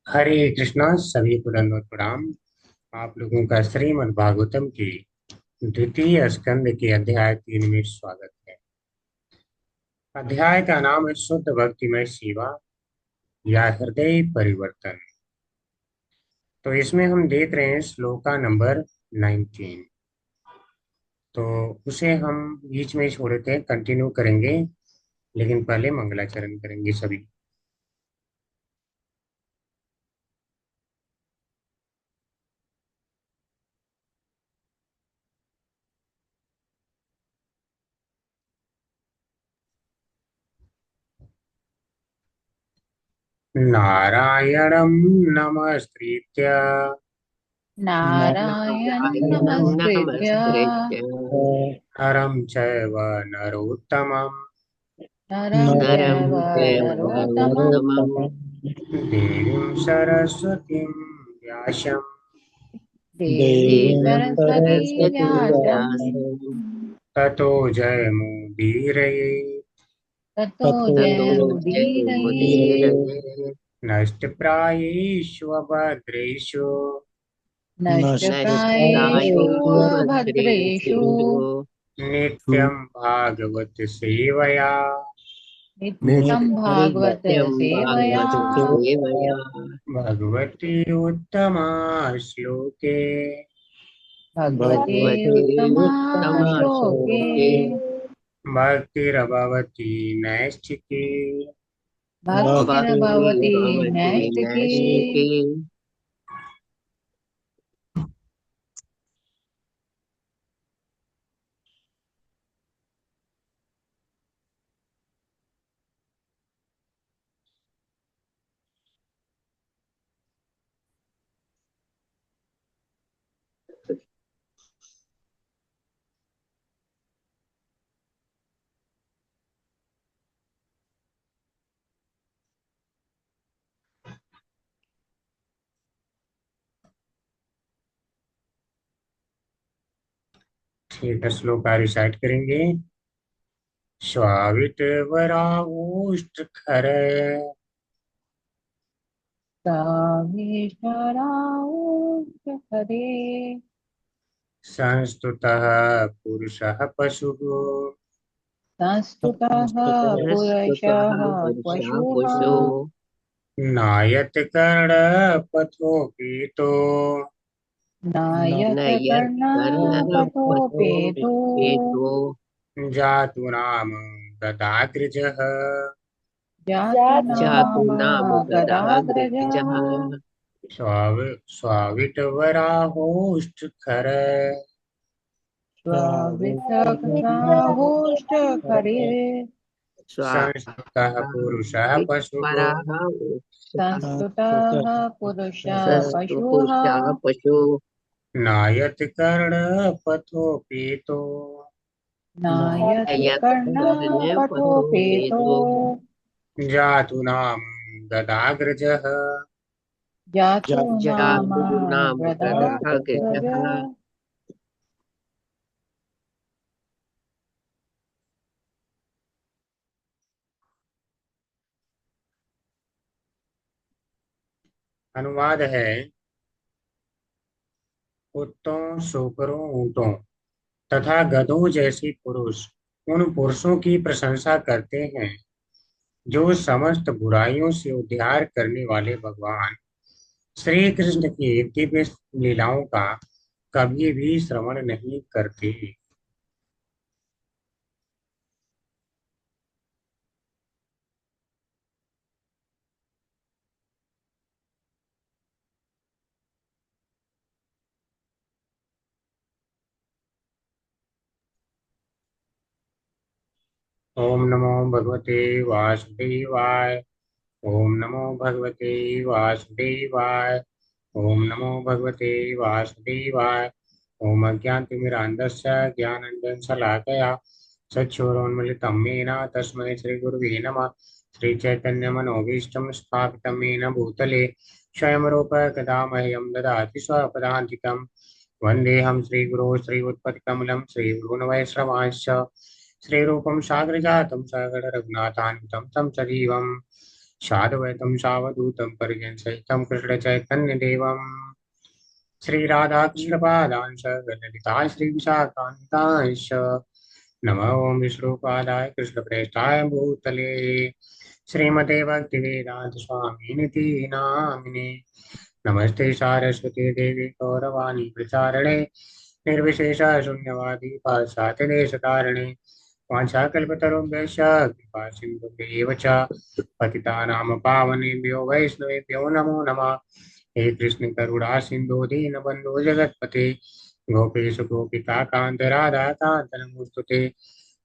हरे कृष्णा। सभी को दंडवत प्रणाम। आप लोगों का श्रीमद् भागवतम की द्वितीय स्कंद के अध्याय 3 में स्वागत है। अध्याय का नाम है शुद्ध भक्तिमय सेवा या हृदय परिवर्तन। तो इसमें हम देख रहे हैं श्लोका नंबर 19। तो उसे हम बीच में छोड़ देते हैं, कंटिन्यू करेंगे, लेकिन पहले मंगलाचरण करेंगे सभी। नारायणं नमस्कृत्य नारायणं नारायणं नमस्कृत्य नमस्कृत्य नरं चैव नरोत्तमम् नरं नरं चैव चैव नरोत्तमं नरोत्तमं देवीं सरस्वतीं व्यासं देवीं देवीं सरस्वती सरस्वतीं व्यासं व्यासं ततो जयमुदीरये। ततो ततो जयमुदीरये। जयमुदीरये। नष्टप्रायेष्वभद्रेषु नष्टप्रायेषु नष्टप्रायेषु भद्रेषु भद्रेषु नित्यं भागवत सेवया नित्यं भागवत नित्यं सेवया भागवत सेवया भगवती उत्तमा श्लोके भगवते भगवते उत्तमा उत्तमा श्लोके श्लोके भक्तिरभवती नैष्ठिकी भक्तिर्भवति भक्तिर्भवति नैष्टिकी। नैष्ठिकी। ठीक है, श्लोक रिसाइट करेंगे। स्वावित खर सर्वेश्वराय हरे। संस्तुतः पुरुषः पशुः संस्तुतः प्रस्तुतः पुरुषः पुरुषः पशुः पुषो नायत कर्णपथोपेतो नायत न कर्णपथोपेतो यत्कर्णपटोपेतो जातु नाम गदाग्रजः जातु जातु नाम नाम गदाग्रजः गदाग्रजः स्वावितवराहोष्ठखर स्वावितकराहोष्टकरे। संस्तुतः पुरुषः पशुः विपराः संस्तुतः पुरुषः सस्तु पशुः पुरुषः पशु नायत कर्णपथोपेतो नायत कर्णपथोपेतो यत्कर्णपटोपेतो जातु नाम गदाग्रजः जातु नाम जातु नाम गदाग्रज। गदाग्रजः। अनुवाद है। कुत्तों, सूकरों, ऊंटों तथा गधों जैसे पुरुष उन पुरुषों की प्रशंसा करते हैं जो समस्त बुराइयों से उद्धार करने वाले भगवान श्री कृष्ण की दिव्य लीलाओं का कभी भी श्रवण नहीं करते। ओम नमो भगवते वासुदेवाय। ओम नमो भगवते वासुदेवाय। ओम नमो भगवते वासुदेवाय। ओम अज्ञानतिमिरान्धस्य ज्ञानाञ्जनशलाकया चक्षुरोन्मिलितं येन तस्मै श्रीगुरुवे नमः। श्रीचैतन्यमनोभीष्टं स्थापितं येन भूतले स्वयं रूप कदा मह्यं ददाति स्वपदान्तिकं। वन्देऽहं श्रीगुरो श्रीयुत्पत्तिकमलं श्रीगुरून् वैष्णवांश्च श्रीरूपं साग्रजातं सगण रघुनाथान्वितं तं सजीवम् साद्वैतं सावधूतं परिजनसहितं कृष्णचैतन्यदेवम् श्रीराधाकृष्णपादांश ललिता श्रीविशाखान्तांश नमो ओं विष्णुपादाय कृष्णप्रेष्ठाय भूतले श्रीमते भक्तिवेदांत स्वामिनिति नामिने नमस्ते सारस्वती देवी गौरवाणी प्रचारणे निर्विशेष शून्यवादी पाश्चात्यदेशतारिणे वाञ्छाकल्पतरुभ्यश्च कृपा सिन्धुभ्येव च पतितानां पावनेभ्यो वैष्णवेभ्यो नमो नमः। हे कृष्ण करुणा सिंधु दीनबंधु जगतपते गोपेश गोपिका कांत राधा कांत नमोस्तुते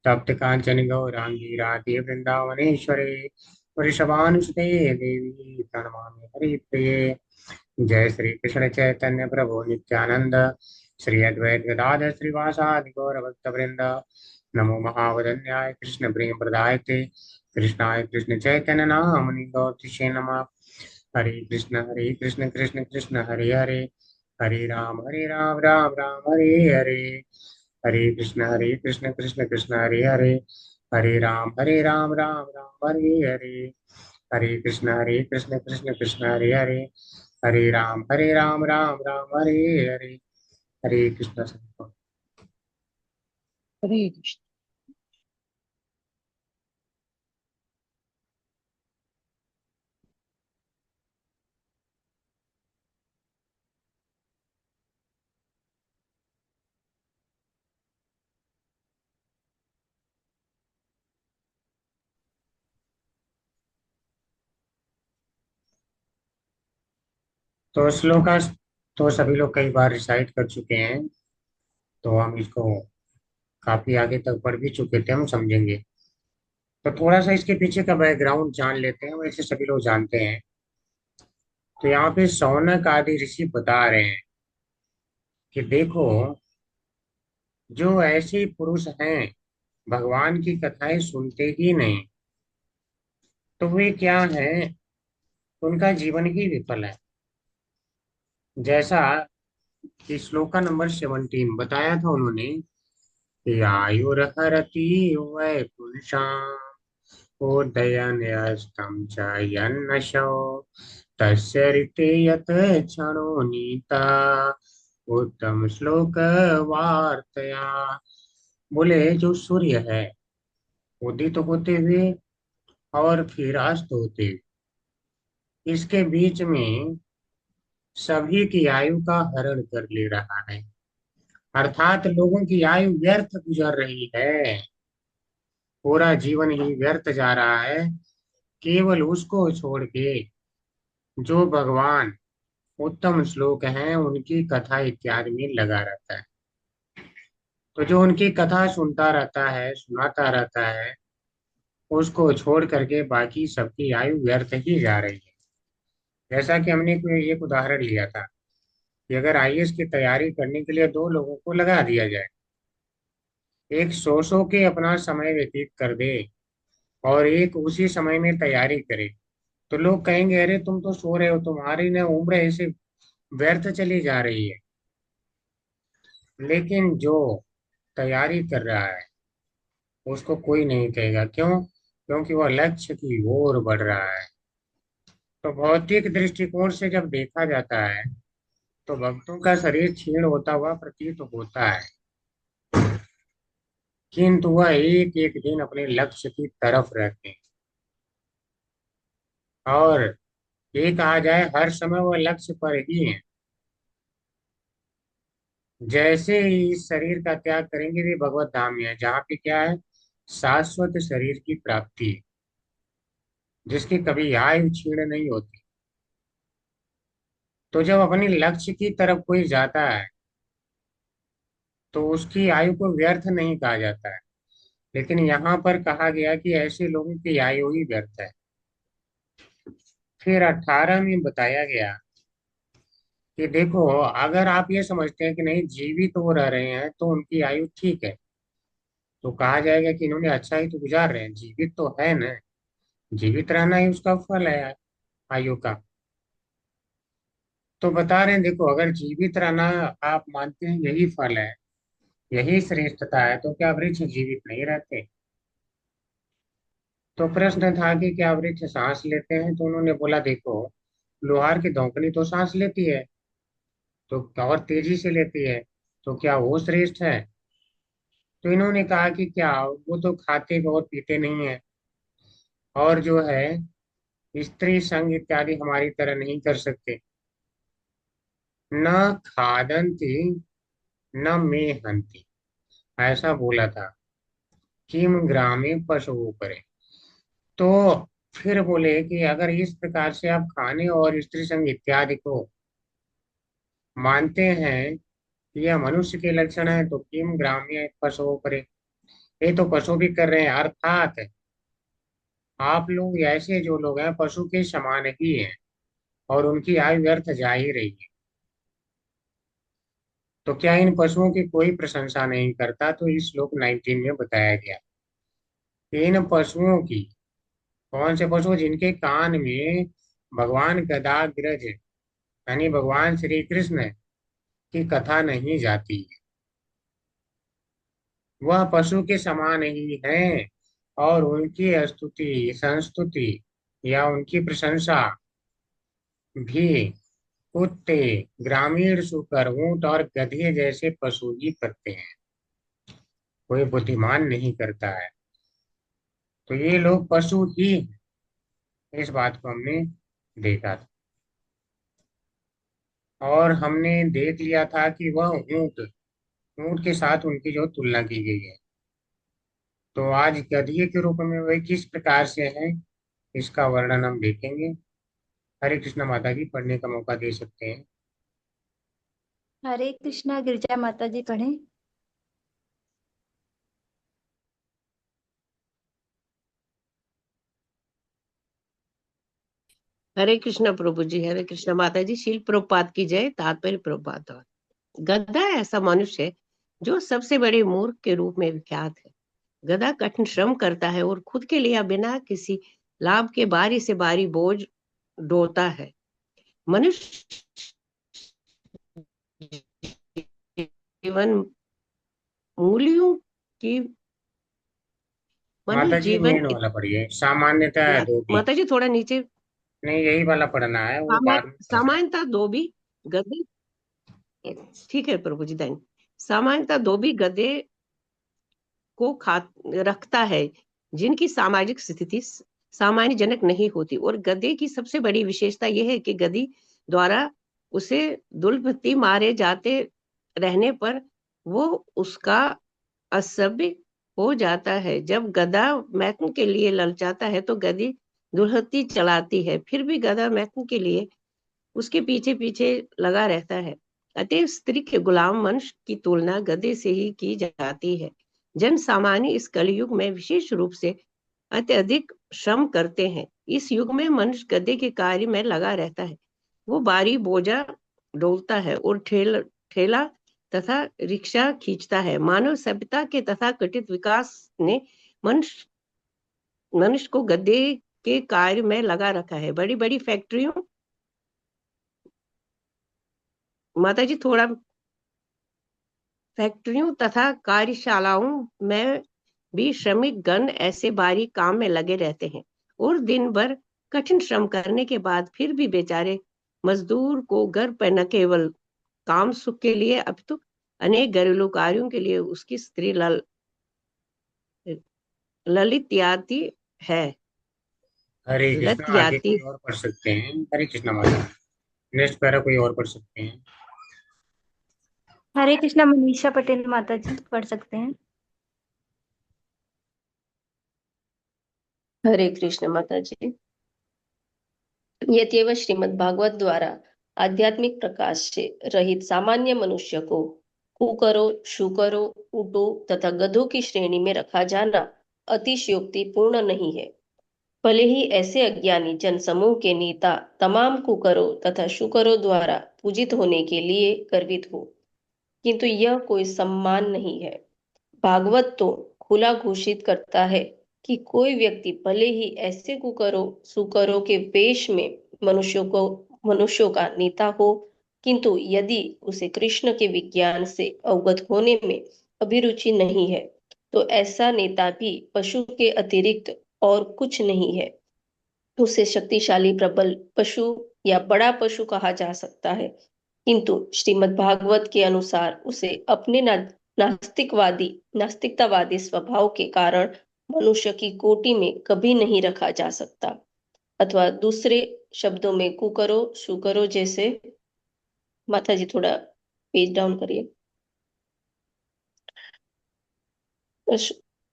तप्त कांचन गौरांगी राधे वृंदावनेश्वरे वृषभानुसुते देवी प्रणमामि हरिप्रिये। जय श्री कृष्ण चैतन्य प्रभु नित्यानंद श्री अद्वैत गदाधर श्रीवासादि गौर भक्त वृंद नमो महावदन्याय कृष्ण प्रेम प्रदायते कृष्णाय कृष्ण चैतन्य नामनि गौतिषे नमः। हरे कृष्ण कृष्ण कृष्ण हरे हरे हरे राम राम राम हरे हरे हरे कृष्ण कृष्ण कृष्ण हरे हरे हरे राम राम राम हरे हरे हरे कृष्ण कृष्ण कृष्ण हरे हरे हरे राम राम राम हरे हरे हरे कृष्ण। हरे कृष्ण। तो श्लोका तो सभी लोग कई बार रिसाइट कर चुके हैं, तो हम इसको काफी आगे तक पढ़ भी चुके थे, हम समझेंगे। तो थोड़ा सा इसके पीछे का बैकग्राउंड जान लेते हैं, वैसे सभी लोग जानते हैं। तो यहाँ पे शौनक आदि ऋषि बता रहे हैं कि देखो, जो ऐसे पुरुष हैं भगवान की कथाएं सुनते ही नहीं, तो वे क्या हैं, उनका जीवन ही विफल है। जैसा कि श्लोका नंबर 17 बताया था उन्होंने कि आयुर्हरति वै पुरुषाम् उदयनयस्तं च यन्नशो तस्य ऋते यत् क्षणो नीता उत्तम श्लोक वार्तया। बोले जो सूर्य है उदित होते हुए और फिर अस्त होते हुए, इसके बीच में सभी की आयु का हरण कर ले रहा है, अर्थात लोगों की आयु व्यर्थ गुजर रही है, पूरा जीवन ही व्यर्थ जा रहा है। केवल उसको छोड़ के जो भगवान उत्तम श्लोक हैं उनकी कथा इत्यादि में लगा रहता है। तो जो उनकी कथा सुनता रहता है, सुनाता रहता है, उसको छोड़ करके बाकी सबकी आयु व्यर्थ ही जा रही है। जैसा कि हमने कोई एक उदाहरण लिया था कि अगर आईएएस की तैयारी करने के लिए दो लोगों को लगा दिया जाए, एक सो के अपना समय व्यतीत कर दे और एक उसी समय में तैयारी करे, तो लोग कहेंगे अरे तुम तो सो रहे हो, तुम्हारी ना उम्र ऐसे व्यर्थ चली जा रही है। लेकिन जो तैयारी कर रहा है उसको कोई नहीं कहेगा, क्यों? क्योंकि वह लक्ष्य की ओर बढ़ रहा है। तो भौतिक दृष्टिकोण से जब देखा जाता है तो भक्तों का शरीर क्षीण होता हुआ प्रतीत होता है, किंतु वह एक एक दिन अपने लक्ष्य की तरफ रहते हैं। और ये कहा जाए हर समय वह लक्ष्य पर ही है। जैसे ही इस शरीर का त्याग करेंगे वे भगवत धाम में है, जहाँ पे क्या है, शाश्वत शरीर की प्राप्ति है, जिसकी कभी आयु क्षीण नहीं होती। तो जब अपने लक्ष्य की तरफ कोई जाता है तो उसकी आयु को व्यर्थ नहीं कहा जाता है। लेकिन यहाँ पर कहा गया कि ऐसे लोगों की आयु ही व्यर्थ है। फिर 18 में बताया गया कि देखो, अगर आप ये समझते हैं कि नहीं जीवित हो रह रहे हैं तो उनकी आयु ठीक है, तो कहा जाएगा कि इन्होंने अच्छा ही तो गुजार रहे हैं, जीवित तो है ना, जीवित रहना ही उसका फल है आयु का। तो बता रहे हैं देखो, अगर जीवित रहना आप मानते हैं यही फल है, यही श्रेष्ठता है, तो क्या वृक्ष जीवित नहीं रहते? तो प्रश्न था कि क्या वृक्ष सांस लेते हैं? तो उन्होंने बोला देखो, लोहार की धौंकनी तो सांस लेती है, तो और तेजी से लेती है, तो क्या वो श्रेष्ठ है? तो इन्होंने कहा कि क्या, वो तो खाते और पीते नहीं है, और जो है स्त्री संग इत्यादि हमारी तरह नहीं कर सकते। न खादंती न में हंती, ऐसा बोला था। किम ग्रामे पशु करे। तो फिर बोले कि अगर इस प्रकार से आप खाने और स्त्री संग इत्यादि को मानते हैं कि यह मनुष्य के लक्षण है, तो किम ग्राम्य पशु करे, ये तो पशु भी कर रहे हैं। अर्थात आप लोग ऐसे जो लोग हैं पशु के समान ही हैं, और उनकी आयु व्यर्थ जा ही रही है। तो क्या इन पशुओं की कोई प्रशंसा नहीं करता? तो इस श्लोक 19 में बताया गया, इन पशुओं की, कौन से पशु? जिनके कान में भगवान गदाग्रज यानी भगवान श्री कृष्ण की कथा नहीं जाती है, वह पशु के समान ही है, और उनकी स्तुति संस्तुति या उनकी प्रशंसा भी कुत्ते, ग्रामीण सुकर, ऊंट और गधे जैसे पशु ही करते हैं, कोई बुद्धिमान नहीं करता है। तो ये लोग पशु ही हैं। इस बात को हमने देखा था, और हमने देख लिया था कि वह ऊंट, ऊंट के साथ उनकी जो तुलना की गई है। तो आज गधिये के रूप में वे किस प्रकार से हैं, इसका वर्णन हम देखेंगे। हरे कृष्ण माता जी, पढ़ने का मौका दे सकते हैं। हरे कृष्णा गिरिजा माता जी पढ़ें। हरे कृष्ण प्रभु जी, हरे कृष्ण माता जी। शील प्रभुपाद की जय। तात्पर्य प्रभुपाद। गधा ऐसा मनुष्य है जो सबसे बड़े मूर्ख के रूप में विख्यात है। गधा कठिन श्रम करता है और खुद के लिए बिना किसी लाभ के बारी से बारी बोझ ढोता है। मनुष्य जीवन मूल्यों की मनुष्य माता जी जीवन मेन वाला पढ़िए, सामान्यता है दो भी। माता जी थोड़ा नीचे। नहीं, यही वाला पढ़ना है, वो बाद में पढ़ना है। सामान्यता दो भी गधे, ठीक है प्रभु जी धन्य। सामान्यता दो भी गधे को खा रखता है जिनकी सामाजिक स्थिति सामान्य जनक नहीं होती, और गधे की सबसे बड़ी विशेषता यह है कि गधी द्वारा उसे दुर्गति मारे जाते रहने पर वो उसका असभ्य हो जाता है। जब गधा मैथुन के लिए ललचाता है तो गधी दुर्हति चलाती है, फिर भी गधा मैथुन के लिए उसके पीछे पीछे लगा रहता है। अतः स्त्री के गुलाम मनुष्य की तुलना गधे से ही की जाती है। जन सामान्य इस कलयुग में विशेष रूप से अत्यधिक श्रम करते हैं। इस युग में मनुष्य गधे के कार्य में लगा रहता है। वो भारी बोझा ढोलता है और ठेला तथा रिक्शा खींचता है। मानव सभ्यता के तथा कथित विकास ने मनुष्य को गधे के कार्य में लगा रखा है। बड़ी बड़ी फैक्ट्रियों, माता जी थोड़ा, फैक्ट्रियों तथा कार्यशालाओं में भी श्रमिक गण ऐसे भारी काम में लगे रहते हैं, और दिन भर कठिन श्रम करने के बाद फिर भी बेचारे मजदूर को घर पर न केवल काम सुख के लिए अपितु अनेक घरेलू कार्यों के लिए उसकी स्त्री ललित्याती है, हरे कृष्ण, आगे लत्याती। कोई और पढ़ सकते हैं। हरे कृष्ण माता जी, नेक्स्ट पैरा कोई और पढ़ सकते हैं। हरे कृष्णा मनीषा पटेल माता जी पढ़ सकते हैं। हरे कृष्ण माता जी। यद्यव श्रीमद् भागवत द्वारा आध्यात्मिक प्रकाश से रहित सामान्य मनुष्य को कुकरों, शुकरों, ऊंटों तथा गधों की श्रेणी में रखा जाना अतिशयोक्ति पूर्ण नहीं है। भले ही ऐसे अज्ञानी जन समूह के नेता तमाम कुकरों तथा शुकरों द्वारा पूजित होने के लिए गर्वित हो, किंतु यह कोई सम्मान नहीं है। भागवत तो खुला घोषित करता है कि कोई व्यक्ति भले ही ऐसे कुकरों सुकरों के वेश में मनुष्यों का नेता हो, किंतु यदि उसे कृष्ण के विज्ञान से अवगत होने में अभिरुचि नहीं है, तो ऐसा नेता भी पशु के अतिरिक्त और कुछ नहीं है। उसे शक्तिशाली प्रबल पशु या बड़ा पशु कहा जा सकता है, किंतु श्रीमद् भागवत के अनुसार उसे अपने नास्तिकतावादी स्वभाव के कारण मनुष्य की कोटि में कभी नहीं रखा जा सकता, अथवा दूसरे शब्दों में कुकरो शुकरो जैसे, माता जी थोड़ा पेज डाउन करिए,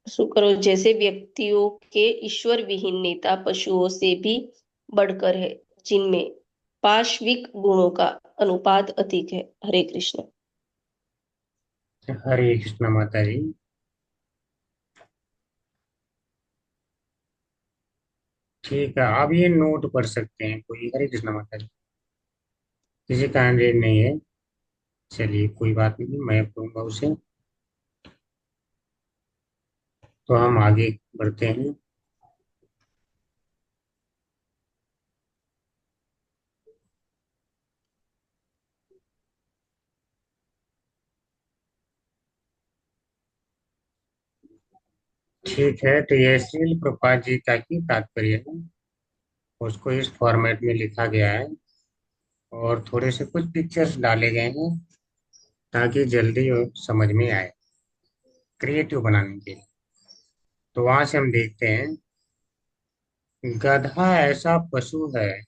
शुकरों जैसे व्यक्तियों के ईश्वर विहीन नेता पशुओं से भी बढ़कर है, जिनमें पाशविक गुणों का अनुपात अधिक है। हरे कृष्ण। हरे कृष्ण माता जी। ठीक है, आप ये नोट पढ़ सकते हैं कोई। हरे कृष्ण माता जी। किसी का हैंड रेज नहीं है, चलिए कोई बात नहीं, मैं पढ़ूंगा उसे। तो हम आगे बढ़ते हैं। ठीक है, तो ये श्रील प्रभुपाद जी का ही तात्पर्य है, उसको इस फॉर्मेट में लिखा गया है और थोड़े से कुछ पिक्चर्स डाले गए हैं ताकि जल्दी समझ में आए, क्रिएटिव बनाने के लिए। तो वहां से हम देखते हैं, गधा ऐसा पशु है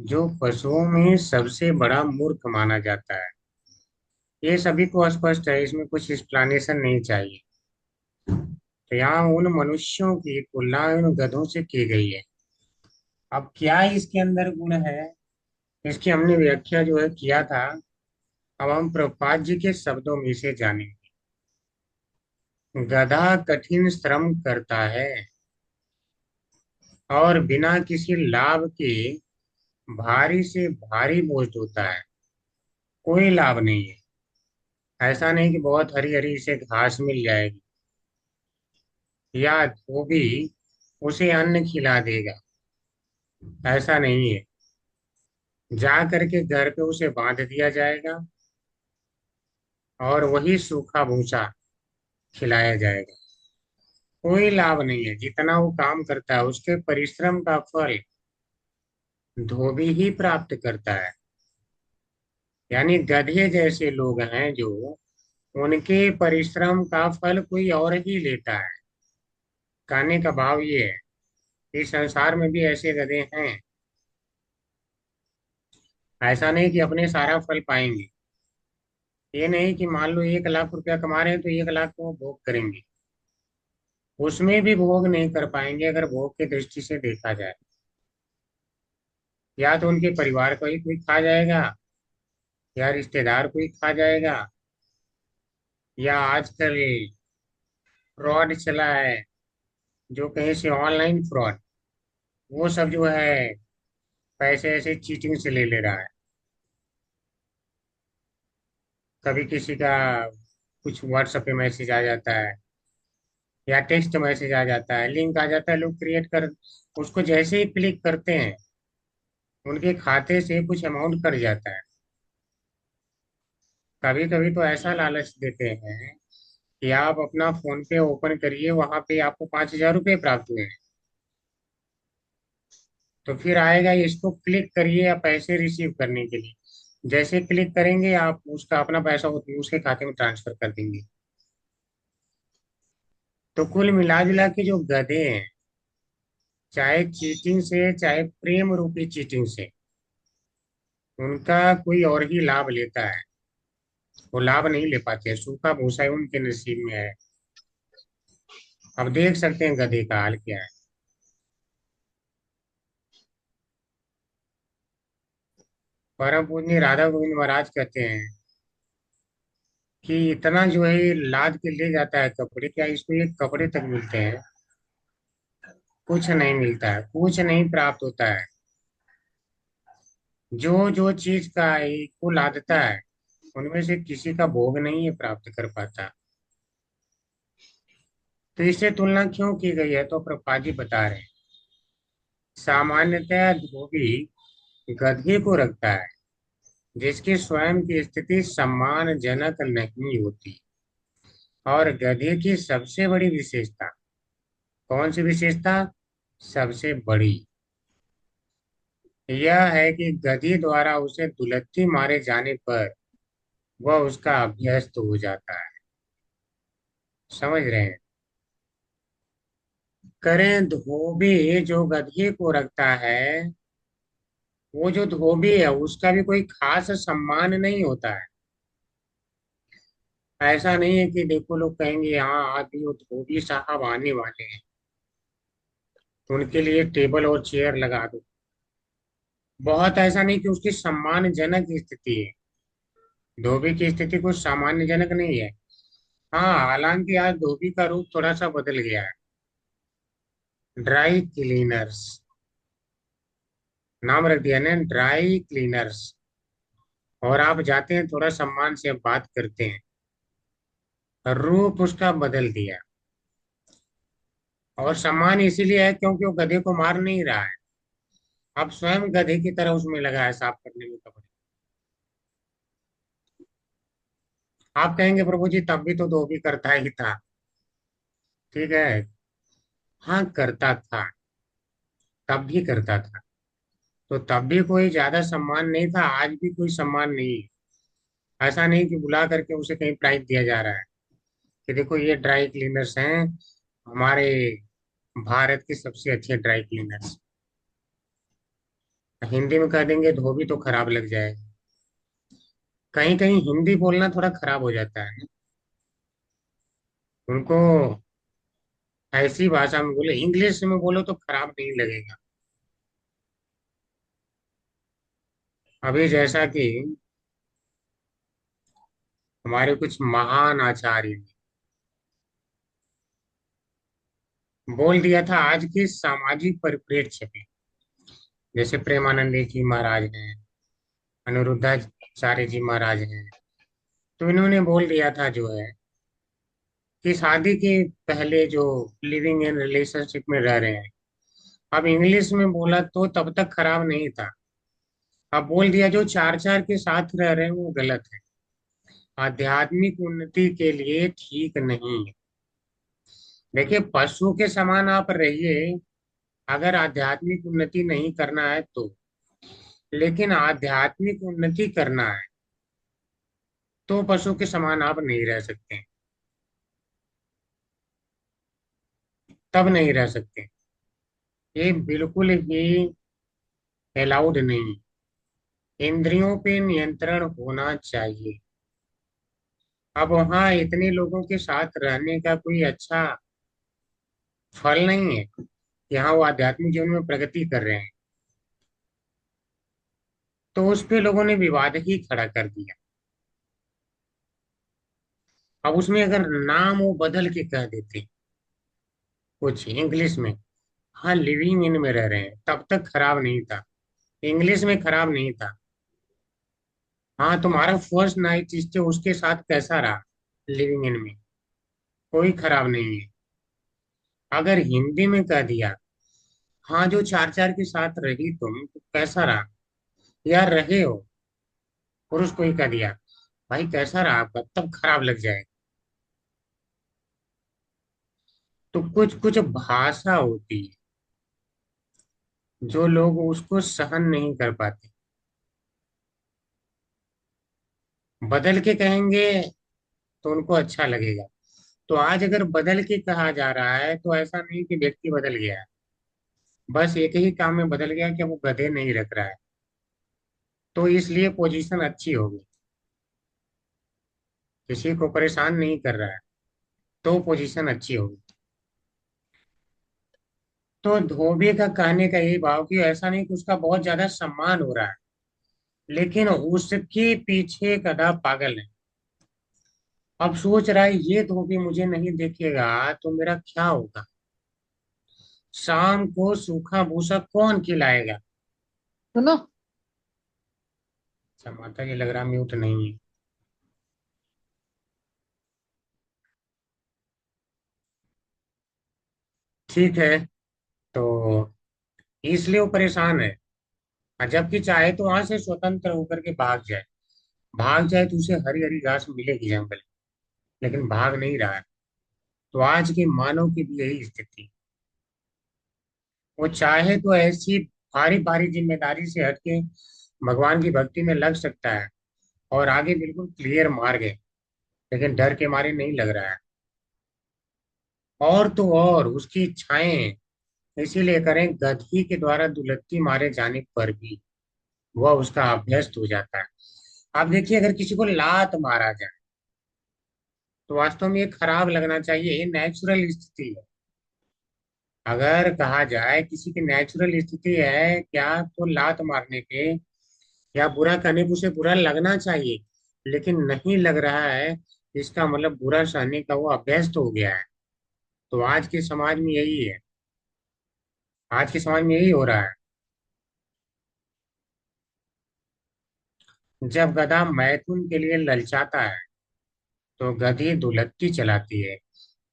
जो पशुओं में सबसे बड़ा मूर्ख माना जाता है। ये सभी को स्पष्ट है, इसमें कुछ एक्सप्लेनेशन नहीं चाहिए। तो यहाँ उन मनुष्यों की तुलना उन गधों से की गई है। अब क्या इसके अंदर गुण है, इसकी हमने व्याख्या जो है किया था। अब हम प्रभुपाद जी के शब्दों में से जानेंगे। गधा कठिन श्रम करता है और बिना किसी लाभ के भारी से भारी बोझ ढोता है। कोई लाभ नहीं है। ऐसा नहीं कि बहुत हरी हरी इसे घास मिल जाएगी या धोबी उसे अन्न खिला देगा, ऐसा नहीं है। जा करके घर पे उसे बांध दिया जाएगा और वही सूखा भूसा खिलाया जाएगा। कोई लाभ नहीं है। जितना वो काम करता है उसके परिश्रम का फल धोबी ही प्राप्त करता है। यानी गधे जैसे लोग हैं जो उनके परिश्रम का फल कोई और ही लेता है। कहने का भाव ये है, इस संसार में भी ऐसे गधे हैं। ऐसा नहीं कि अपने सारा फल पाएंगे। ये नहीं कि मान लो 1 लाख रुपया कमा रहे हैं तो 1 लाख को भोग करेंगे, उसमें भी भोग नहीं कर पाएंगे अगर भोग की दृष्टि से देखा जाए। या तो उनके परिवार को ही कोई खा जाएगा या रिश्तेदार कोई खा जाएगा, या आजकल फ्रॉड चला है जो कहीं से ऑनलाइन फ्रॉड, वो सब जो है पैसे ऐसे चीटिंग से ले ले रहा है। कभी किसी का कुछ व्हाट्सएप पे मैसेज आ जाता है या टेक्स्ट मैसेज आ जाता है, लिंक आ जाता है, लोग क्रिएट कर उसको जैसे ही क्लिक करते हैं उनके खाते से कुछ अमाउंट कट जाता है। कभी कभी तो ऐसा लालच देते हैं कि आप अपना फोन पे ओपन करिए, वहां पे आपको 5,000 रुपये प्राप्त हुए हैं। तो फिर आएगा इसको क्लिक करिए या पैसे रिसीव करने के लिए। जैसे क्लिक करेंगे आप उसका अपना पैसा उसके खाते में ट्रांसफर कर देंगे। तो कुल मिला जुला के जो गधे हैं, चाहे चीटिंग से चाहे प्रेम रूपी चीटिंग से, उनका कोई और ही लाभ लेता है। वो लाभ नहीं ले पाते, सूखा भूसा ही उनके नसीब में है। अब देख सकते हैं गधे का हाल क्या है। परम पूज्य राधा गोविंद महाराज कहते हैं कि इतना जो है ये लाद के ले जाता है कपड़े, क्या इसको ये कपड़े तक मिलते हैं? कुछ नहीं मिलता है, कुछ नहीं प्राप्त होता है। जो जो चीज का को लादता है उनमें से किसी का भोग नहीं है प्राप्त कर पाता। तो इससे तुलना क्यों की गई है, तो प्रभुपाद जी बता रहे हैं। सामान्यतः धोबी गधे को रखता है जिसकी स्वयं की स्थिति सम्मानजनक नहीं होती। और गधे की सबसे बड़ी विशेषता, कौन सी विशेषता? सबसे बड़ी यह है कि गधी द्वारा उसे दुलत्ती मारे जाने पर वह उसका अभ्यस्त हो जाता है। समझ रहे हैं? करें धोबी जो गधे को रखता है, वो जो धोबी है उसका भी कोई खास सम्मान नहीं होता है। ऐसा नहीं है कि देखो लोग कहेंगे हाँ आज भी वो धोबी साहब आने वाले हैं, तो उनके लिए टेबल और चेयर लगा दो। बहुत ऐसा नहीं कि उसकी सम्मानजनक स्थिति है। धोबी की स्थिति कुछ सामान्यजनक नहीं है। हाँ, हालांकि आज धोबी का रूप थोड़ा सा बदल गया है। ड्राई क्लीनर्स नाम रख दिया ना, ड्राई क्लीनर्स। और आप जाते हैं, थोड़ा सम्मान से बात करते हैं, रूप उसका बदल दिया। और सम्मान इसीलिए है क्योंकि वो गधे को मार नहीं रहा है, अब स्वयं गधे की तरह उसमें लगा है साफ करने में कपड़े। आप कहेंगे प्रभु जी तब भी तो धोबी करता ही था। ठीक है, हाँ करता था, तब भी करता था। तो तब भी कोई ज्यादा सम्मान नहीं था, आज भी कोई सम्मान नहीं है। ऐसा नहीं कि बुला करके उसे कहीं प्राइज दिया जा रहा है कि देखो ये ड्राई क्लीनर्स हैं हमारे भारत के सबसे अच्छे ड्राई क्लीनर्स। हिंदी में कह देंगे धोबी तो खराब लग जाएगा। कहीं कहीं हिंदी बोलना थोड़ा खराब हो जाता है ना। उनको ऐसी भाषा में बोले, इंग्लिश में बोलो तो खराब नहीं लगेगा। अभी जैसा कि हमारे कुछ महान आचार्य ने बोल दिया था आज के सामाजिक परिप्रेक्ष्य में, जैसे प्रेमानंद जी महाराज हैं, अनिरुद्धाचार्य जी महाराज हैं, तो इन्होंने बोल दिया था जो है कि शादी के पहले जो लिविंग इन रिलेशनशिप में रह रहे हैं, अब इंग्लिश में बोला तो तब तक खराब नहीं था, अब बोल दिया जो चार चार के साथ रह रहे हैं वो गलत है, आध्यात्मिक उन्नति के लिए ठीक नहीं है। देखिए पशु के समान आप रहिए अगर आध्यात्मिक उन्नति नहीं करना है तो, लेकिन आध्यात्मिक उन्नति करना है तो पशु के समान आप नहीं रह सकते, तब नहीं रह सकते। ये बिल्कुल ही अलाउड नहीं। इंद्रियों पे नियंत्रण होना चाहिए। अब वहां इतने लोगों के साथ रहने का कोई अच्छा फल नहीं है। यहाँ वो आध्यात्मिक जीवन में प्रगति कर रहे हैं, तो उस पे लोगों ने विवाद ही खड़ा कर दिया। अब उसमें अगर नाम वो बदल के कह देते कुछ इंग्लिश में, हाँ लिविंग इन में रह रहे हैं, तब तक खराब नहीं था, इंग्लिश में खराब नहीं था। हाँ तुम्हारा फर्स्ट नाइट स्टे उसके साथ कैसा रहा, लिविंग इन में कोई खराब नहीं है। अगर हिंदी में कह दिया हाँ जो चार चार के साथ रही तुम तो कैसा रहा, या रहे हो, पुरुष को ही कह दिया भाई कैसा रहा आपका, तब खराब लग जाए। तो कुछ कुछ भाषा होती है जो लोग उसको सहन नहीं कर पाते, बदल के कहेंगे तो उनको अच्छा लगेगा। तो आज अगर बदल के कहा जा रहा है तो ऐसा नहीं कि व्यक्ति बदल गया है, बस एक ही काम में बदल गया कि वो गधे नहीं रख रहा है, तो इसलिए पोजीशन अच्छी होगी। किसी को परेशान नहीं कर रहा है तो पोजीशन अच्छी होगी। तो धोबी का कहने का यही भाव कि ऐसा नहीं कि उसका बहुत ज्यादा सम्मान हो रहा है, लेकिन उसके पीछे गधा पागल है। अब सोच रहा है ये धोबी मुझे नहीं देखेगा तो मेरा क्या होगा, शाम को सूखा भूसा कौन खिलाएगा। सुनो। अच्छा माता जी लग रहा म्यूट नहीं है। ठीक है, तो इसलिए वो परेशान है। और जबकि चाहे तो वहां से स्वतंत्र होकर के भाग जाए तो उसे हरी हरी घास मिलेगी जंगल, लेकिन भाग नहीं रहा है। तो आज के मानव की भी यही स्थिति। वो चाहे तो ऐसी भारी भारी जिम्मेदारी से हटके भगवान की भक्ति में लग सकता है और आगे बिल्कुल क्लियर मार्ग है, लेकिन डर के मारे नहीं लग रहा है। और तो और उसकी इच्छाएं इसीलिए करें, गधी के द्वारा दुलत्ती मारे जाने पर भी वह उसका अभ्यस्त हो जाता है। आप देखिए, अगर किसी को लात मारा जाए तो वास्तव में ये खराब लगना चाहिए, ये नेचुरल स्थिति है। अगर कहा जाए किसी की नेचुरल स्थिति है क्या, तो लात मारने के या बुरा करने पे उसे बुरा लगना चाहिए, लेकिन नहीं लग रहा है, इसका मतलब बुरा सहने का वो अभ्यस्त हो गया है। तो आज के समाज में यही है, आज के समाज में यही हो रहा है। जब गधा मैथुन के लिए ललचाता है तो गधी दुलत्ती चलाती है,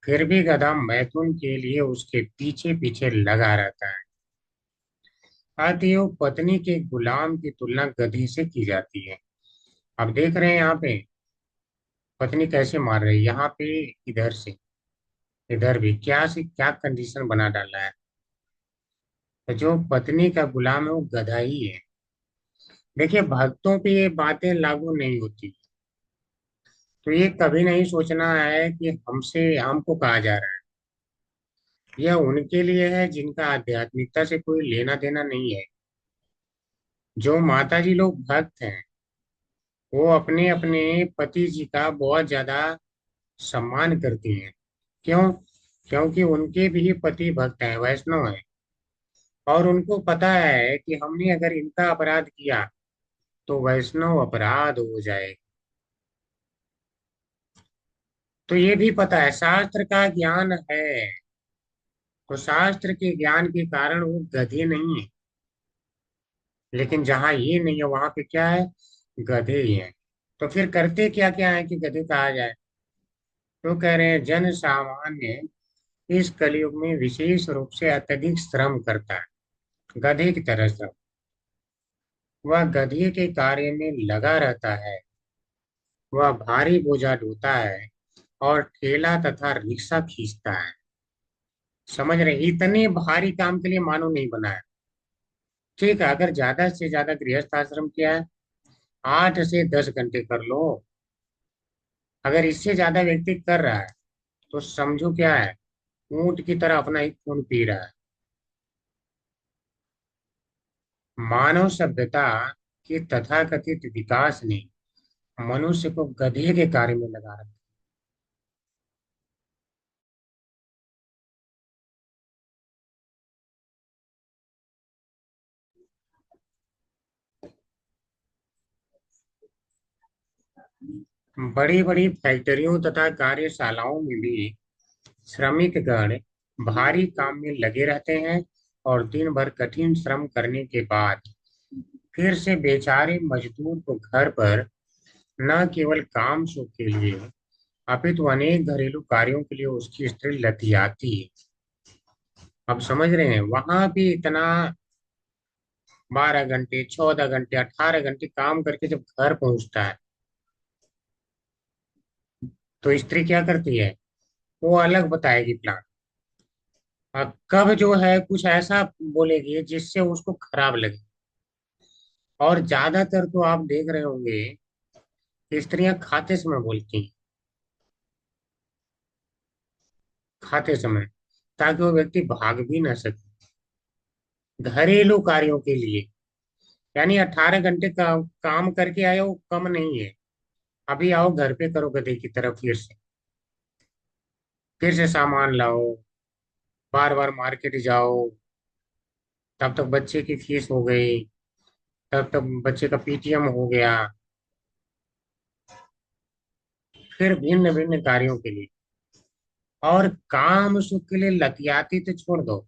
फिर भी गधा मैथुन के लिए उसके पीछे पीछे लगा रहता है। अतएव पत्नी के गुलाम की तुलना गधी से की जाती है। अब देख रहे हैं यहाँ पे पत्नी कैसे मार रही है, यहाँ पे इधर से इधर भी क्या से क्या कंडीशन बना डाला है। तो जो पत्नी का गुलाम है वो गधा ही है। देखिए, भक्तों पे ये बातें लागू नहीं होती, तो ये कभी नहीं सोचना है कि हमसे हमको कहा जा रहा है। यह उनके लिए है जिनका आध्यात्मिकता से कोई लेना देना नहीं है। जो माता जी लोग भक्त हैं वो अपने अपने पति जी का बहुत ज्यादा सम्मान करती हैं। क्यों? क्योंकि उनके भी पति भक्त हैं, वैष्णव हैं, और उनको पता है कि हमने अगर इनका अपराध किया तो वैष्णव अपराध हो जाए। तो ये भी पता है, शास्त्र का ज्ञान है, तो शास्त्र के ज्ञान के कारण वो गधे नहीं है। लेकिन जहां ये नहीं है वहां पे क्या है, गधे ही हैं। तो फिर करते क्या क्या है कि गधे कहा जाए? तो कह रहे हैं जन सामान्य इस कलयुग में विशेष रूप से अत्यधिक श्रम करता है, गधे की तरह श्रम। वह गधे के कार्य में लगा रहता है, वह भारी बोझा ढोता है और ठेला तथा रिक्शा खींचता है। समझ रहे, इतने भारी काम के लिए मानव नहीं बना है। ठीक है, अगर ज्यादा से ज्यादा गृहस्थ आश्रम किया है 8 से 10 घंटे कर लो। अगर इससे ज्यादा व्यक्ति कर रहा है तो समझो क्या है, ऊंट की तरह अपना ही खून पी रहा है। मानव सभ्यता के तथाकथित विकास ने मनुष्य को गधे के कार्य में लगा रखा। बड़ी बड़ी फैक्ट्रियों तथा कार्यशालाओं में भी श्रमिक गण भारी काम में लगे रहते हैं और दिन भर कठिन श्रम करने के बाद फिर से बेचारे मजदूर को घर पर न केवल काम सुख के लिए अपितु अनेक घरेलू कार्यों के लिए उसकी स्त्री लतियाती है। अब समझ रहे हैं, वहां भी इतना 12 घंटे 14 घंटे 18 घंटे काम करके जब घर पहुंचता है तो स्त्री क्या करती है, वो अलग बताएगी प्लान। कब जो है कुछ ऐसा बोलेगी जिससे उसको खराब लगे। और ज्यादातर तो आप देख रहे होंगे स्त्रियां खाते समय बोलती हैं, खाते समय, ताकि वो व्यक्ति भाग भी ना सके घरेलू कार्यों के लिए। यानी 18 घंटे का काम करके आए वो कम नहीं है, अभी आओ घर पे करो गधे की तरफ, फिर से सामान लाओ, बार बार मार्केट जाओ, तब तक बच्चे की फीस हो गई, तब तक बच्चे का पीटीएम हो गया, फिर भिन्न भिन्न कार्यों के लिए। और काम सुख के लिए लतियाती तो छोड़ दो,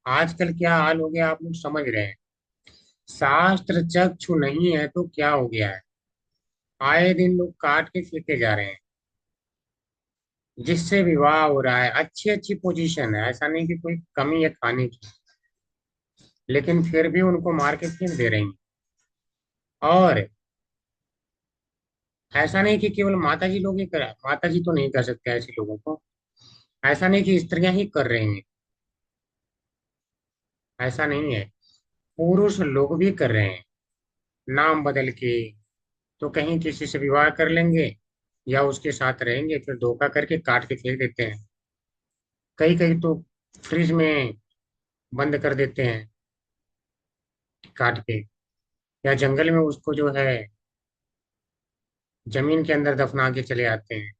आजकल क्या हाल हो गया आप लोग समझ रहे हैं। शास्त्र चक्षु नहीं है तो क्या हो गया है, आए दिन लोग काट के फेंके जा रहे हैं। जिससे विवाह हो रहा है, अच्छी अच्छी पोजीशन है, ऐसा नहीं कि कोई कमी है खाने की, लेकिन फिर भी उनको मार के फेंक दे रही हैं। और ऐसा नहीं कि केवल माता जी लोग ही कर, माता जी तो नहीं कर सकते ऐसे लोगों को, ऐसा नहीं कि स्त्रियां ही कर रही हैं, ऐसा नहीं है, पुरुष लोग भी कर रहे हैं, नाम बदल के। तो कहीं किसी से विवाह कर लेंगे या उसके साथ रहेंगे, फिर धोखा करके काट के फेंक देते हैं। कई कई तो फ्रिज में बंद कर देते हैं काट के, या जंगल में उसको जो है जमीन के अंदर दफना के चले आते हैं।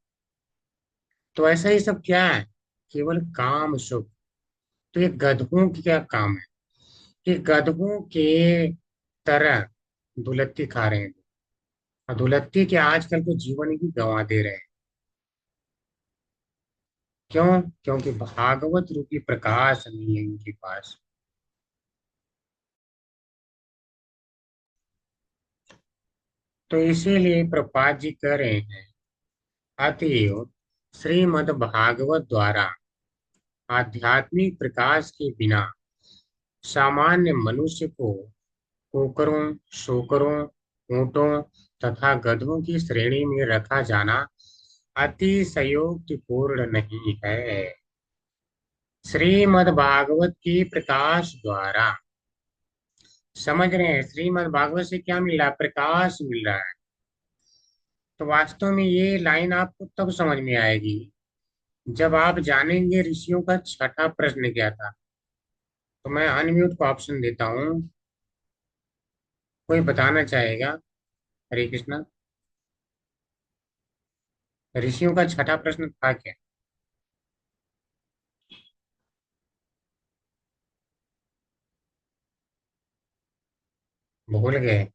तो ऐसा ही सब क्या है, केवल काम सुख। तो ये गधों की क्या काम है कि गधों के तरह दुलत्ती खा रहे हैं, और दुलत्ती के आजकल तो जीवन ही गंवा दे रहे हैं। क्यों? क्योंकि भागवत रूपी प्रकाश नहीं है इनके पास। तो इसीलिए प्रभुपाद जी कह रहे हैं, अतएव श्रीमद् भागवत द्वारा आध्यात्मिक प्रकाश के बिना सामान्य मनुष्य को कुकरों, शूकरों, ऊंटों तथा गधों की श्रेणी में रखा जाना अतिशयोक्तिपूर्ण नहीं है। श्रीमद् भागवत के प्रकाश द्वारा, समझ रहे हैं, श्रीमद् भागवत से क्या मिल रहा है? प्रकाश मिल रहा है। तो वास्तव में ये लाइन आपको तब समझ में आएगी जब आप जानेंगे ऋषियों का छठा प्रश्न क्या था। तो मैं अनम्यूट को ऑप्शन देता हूँ, कोई बताना चाहेगा? हरे कृष्णा। ऋषियों का छठा प्रश्न था क्या? भूल गए?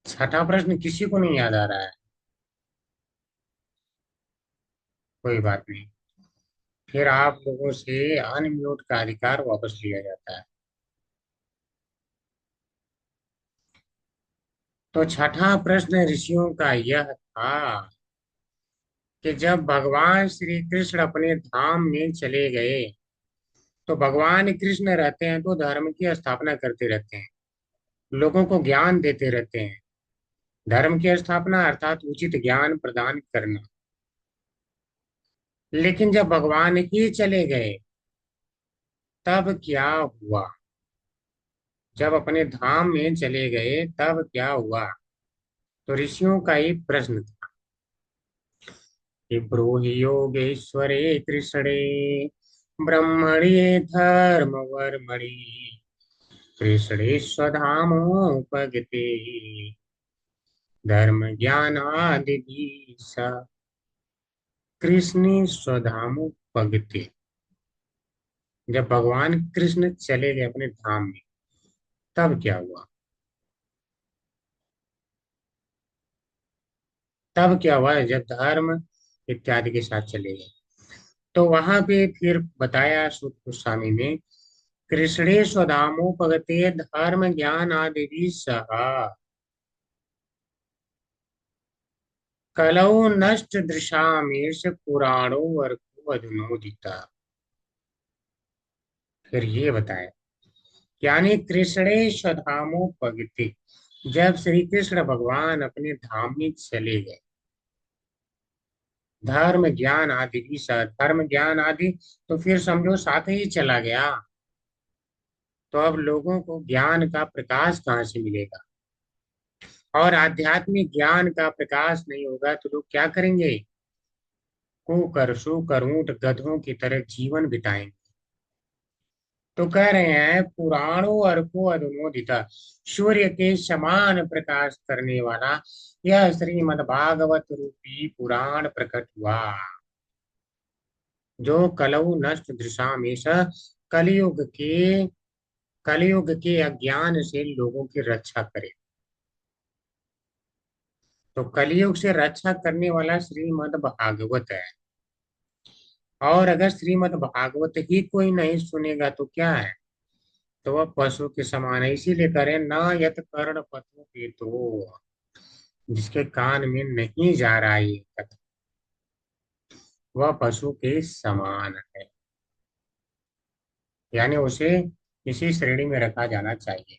छठा प्रश्न किसी को नहीं याद आ रहा है? कोई बात नहीं, फिर आप लोगों से अनम्यूट का अधिकार वापस लिया जाता है। तो छठा प्रश्न ऋषियों का यह था कि जब भगवान श्री कृष्ण अपने धाम में चले गए, तो भगवान कृष्ण रहते हैं तो धर्म की स्थापना करते रहते हैं, लोगों को ज्ञान देते रहते हैं। धर्म की स्थापना अर्थात उचित ज्ञान प्रदान करना। लेकिन जब भगवान ही चले गए, तब क्या हुआ? जब अपने धाम में चले गए तब क्या हुआ? तो ऋषियों का एक प्रश्न था कि ब्रूहि योगेश्वरे कृष्णे ब्रह्मणे धर्म वर्मणि कृष्णे स्वधामोपगते धर्म ज्ञानादि कृष्ण स्वधामोपगते। जब भगवान कृष्ण चले गए अपने धाम में, तब क्या हुआ? तब क्या हुआ जब धर्म इत्यादि के साथ चले गए? तो वहां पे फिर बताया सूत गोस्वामी ने, कृष्णे स्वधामोपगते धर्म ज्ञान आदि सह कलौ नष्ट दृशामेश पुराणो वर्गो अधुनोदिता। फिर ये बताया, यानी कृष्णे स्वधामोपगते, जब श्री कृष्ण भगवान अपने धाम में चले गए, धर्म ज्ञान आदि भी साथ, धर्म ज्ञान आदि तो फिर समझो साथ ही चला गया। तो अब लोगों को ज्ञान का प्रकाश कहाँ से मिलेगा? और आध्यात्मिक ज्ञान का प्रकाश नहीं होगा तो लोग क्या करेंगे? कुकर, सूकर, ऊंट, गधों की तरह जीवन बिताएंगे। तो कह रहे हैं, पुराणों अर्को अनुमोदिता, सूर्य के समान प्रकाश करने वाला यह श्रीमद् भागवत रूपी पुराण प्रकट हुआ, जो कलौ नष्ट दृशामेश, कलयुग के कलयुग के अज्ञान से लोगों की रक्षा करे। तो कलयुग से रक्षा करने वाला श्रीमद् भागवत है। और अगर श्रीमद् भागवत ही कोई नहीं सुनेगा तो क्या है? तो वह पशु के समान है। इसीलिए करें ना यत कर्ण पशु के, तो जिसके कान में नहीं जा रहा है ये कथा, वह पशु के समान है, यानी उसे इसी श्रेणी में रखा जाना चाहिए।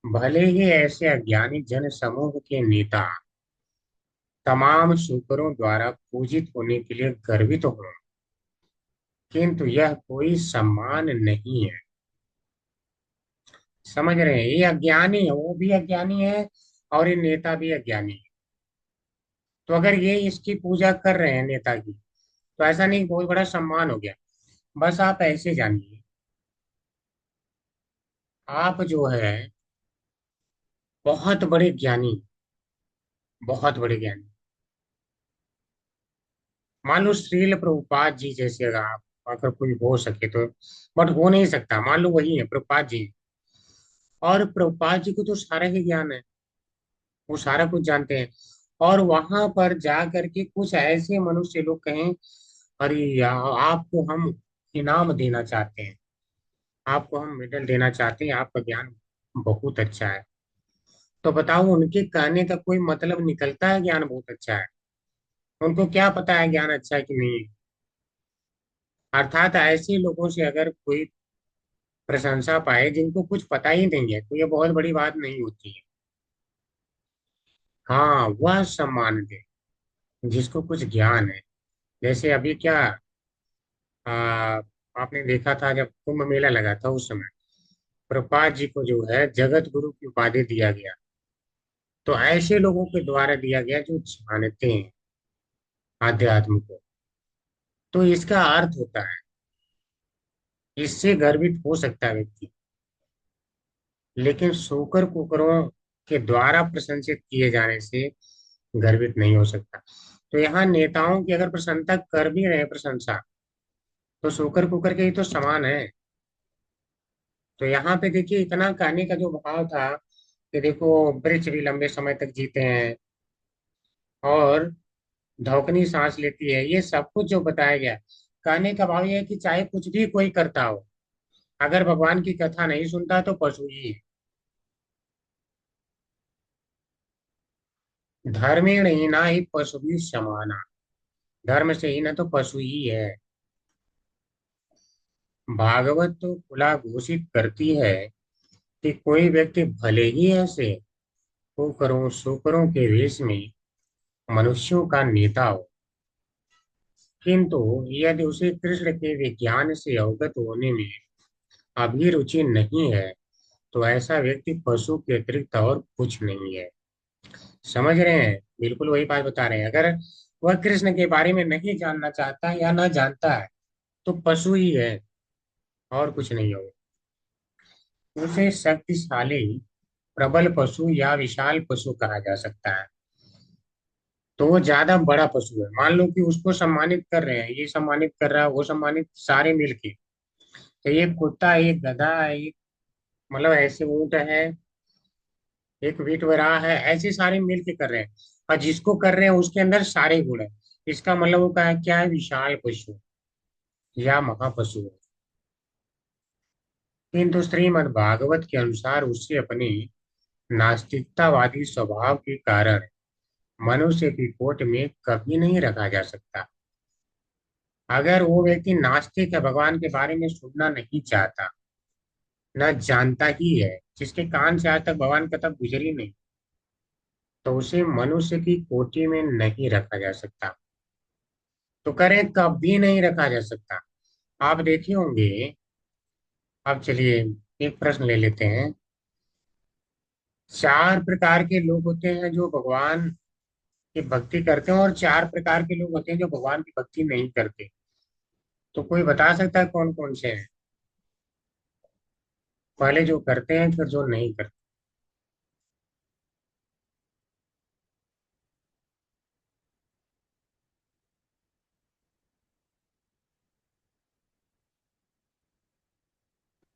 भले ही ऐसे अज्ञानी जन समूह के नेता तमाम शूकरों द्वारा पूजित होने के लिए गर्वित हो, किंतु यह कोई सम्मान नहीं है। समझ रहे हैं? ये अज्ञानी है, वो भी अज्ञानी है और ये नेता भी अज्ञानी है। तो अगर ये इसकी पूजा कर रहे हैं नेता की, तो ऐसा नहीं बहुत बड़ा सम्मान हो गया। बस आप ऐसे जानिए, आप जो है बहुत बड़े ज्ञानी, बहुत बड़े ज्ञानी। मान लो श्रील प्रभुपाद जी जैसे अगर आप, अगर कोई हो सके तो, बट हो नहीं सकता। मान लो वही है प्रभुपाद जी, और प्रभुपाद जी को तो सारा ही ज्ञान है, वो सारा कुछ जानते हैं। और वहां पर जा करके कुछ ऐसे मनुष्य लोग कहें, अरे आपको हम इनाम देना चाहते हैं, आपको हम मेडल देना चाहते हैं, आपका ज्ञान बहुत अच्छा है। तो बताओ, उनके कहने का कोई मतलब निकलता है ज्ञान बहुत अच्छा है? उनको क्या पता है ज्ञान अच्छा है कि नहीं है? अर्थात ऐसे लोगों से अगर कोई प्रशंसा पाए जिनको कुछ पता ही नहीं है, तो ये बहुत बड़ी बात नहीं होती है। हाँ, वह सम्मान दे जिसको कुछ ज्ञान है। जैसे अभी क्या, आ, आपने देखा था जब कुंभ मेला लगा था, उस समय प्रभुपाद जी को जो है जगत गुरु की उपाधि दिया गया। तो ऐसे लोगों के द्वारा दिया गया जो जानते हैं आध्यात्म को। तो इसका अर्थ होता है, इससे गर्वित हो सकता है व्यक्ति, लेकिन शूकर कुकरों के द्वारा प्रशंसित किए जाने से गर्वित नहीं हो सकता। तो यहाँ नेताओं की अगर प्रशंसा कर भी रहे प्रशंसा, तो शूकर कुकर के ही तो समान है। तो यहाँ पे देखिए, इतना कहने का जो भाव था कि देखो वृक्ष भी लंबे समय तक जीते हैं और धौकनी सांस लेती है, ये सब कुछ जो बताया गया, कहने का भाव ये है कि चाहे कुछ भी कोई करता हो, अगर भगवान की कथा नहीं सुनता तो पशु ही है। धर्मेण हीना ही पशु भी समाना, धर्म से हीन तो पशु ही है। भागवत तो खुला घोषित करती है कि कोई व्यक्ति भले ही ऐसे कुकरों शुकरों के वेश में मनुष्यों का नेता हो, किंतु यदि उसे कृष्ण के विज्ञान से अवगत होने में अभिरुचि नहीं है, तो ऐसा व्यक्ति पशु के अतिरिक्त और कुछ नहीं है। समझ रहे हैं? बिल्कुल वही बात बता रहे हैं। अगर वह कृष्ण के बारे में नहीं जानना चाहता या ना जानता है, तो पशु ही है और कुछ नहीं होगा। उसे शक्तिशाली प्रबल पशु या विशाल पशु कहा जा सकता है। तो वो ज्यादा बड़ा पशु है। मान लो कि उसको सम्मानित कर रहे हैं, ये सम्मानित कर रहा है, वो सम्मानित, सारे मिलके। तो एक कुत्ता, एक गधा, एक मतलब ऐसे ऊंट है, एक वीटवरा है, ऐसे सारे मिल के कर रहे हैं। और जिसको कर रहे हैं उसके अंदर सारे गुण है। इसका मतलब वो क्या है, विशाल पशु या महापशु है। किंतु श्रीमद् भागवत के अनुसार उससे अपने नास्तिकतावादी स्वभाव के कारण मनुष्य की कोट में कभी नहीं रखा जा सकता। अगर वो व्यक्ति नास्तिक है, भगवान के बारे में सुनना नहीं चाहता, न जानता ही है, जिसके कान से आज तक भगवान कथा गुजरी नहीं, तो उसे मनुष्य की कोटि में नहीं रखा जा सकता। तो करें, कभी नहीं रखा जा सकता। आप देखे होंगे। अब चलिए एक प्रश्न ले लेते हैं। चार प्रकार के लोग होते हैं जो भगवान की भक्ति करते हैं, और चार प्रकार के लोग होते हैं जो भगवान की भक्ति नहीं करते। तो कोई बता सकता है कौन कौन से हैं? पहले जो करते हैं, फिर जो नहीं करते।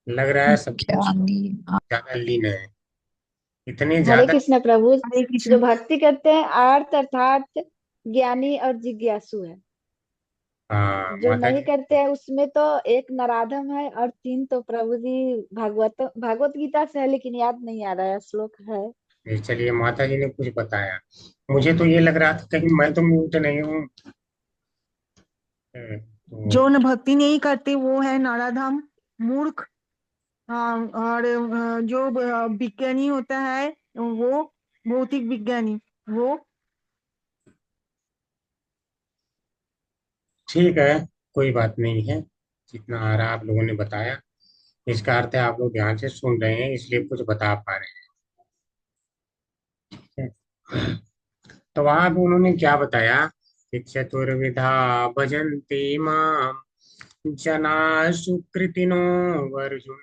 लग रहा है सब कुछ ज्ञानी। ज्यादा लीन है, इतने हरे ज्यादा। कृष्ण प्रभु। हरे जो कृष्ण। भक्ति करते हैं अर्थ अर्थात ज्ञानी और जिज्ञासु है। हाँ जो माता नहीं जी, करते हैं उसमें तो एक नराधम है और तीन तो प्रभु जी भागवत गीता से है, लेकिन याद नहीं आ रहा है, श्लोक है। ये चलिए माता जी ने कुछ बताया। मुझे तो ये लग रहा था कहीं मैं तो म्यूट नहीं हूँ। तो जो न भक्ति नहीं करते वो है नराधम, मूर्ख। हाँ, और जो विज्ञानी होता है वो भौतिक विज्ञानी, वो ठीक है, कोई बात नहीं है। जितना आ रहा आप लोगों ने बताया, इसका अर्थ है आप लोग ध्यान से सुन रहे हैं, इसलिए कुछ बता पा रहे हैं। तो वहां पे उन्होंने क्या बताया कि चतुर्विधा भजन्ते माम जना सुकृतिनो वर्जुन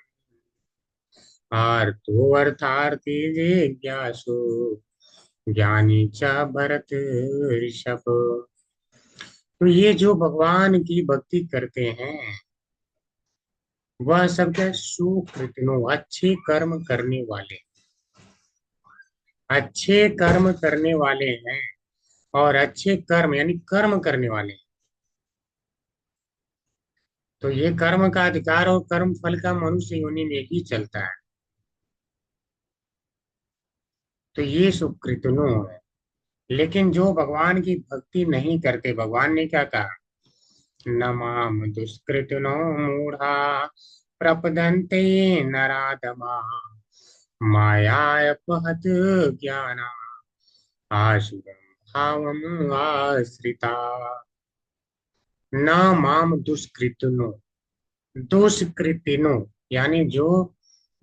आर्तो अर्थार्थी जिज्ञासु ज्ञानी च भरत ऋषभ। तो ये जो भगवान की भक्ति करते हैं वह सब क्या सुकृतिनो अच्छे कर्म करने वाले, अच्छे कर्म करने वाले हैं। और अच्छे कर्म यानी कर्म करने वाले हैं। तो ये कर्म का अधिकार और कर्म फल का मनुष्य योनि में ही चलता है। तो ये सुकृतनो है। लेकिन जो भगवान की भक्ति नहीं करते, भगवान ने क्या कहा, न माम दुष्कृतनो मूढ़ा प्रपदन्ते नराधमा मायापहत ज्ञाना आसुरं भावम् आश्रिता। न माम दुष्कृतनो, दुष्कृतिनो यानी जो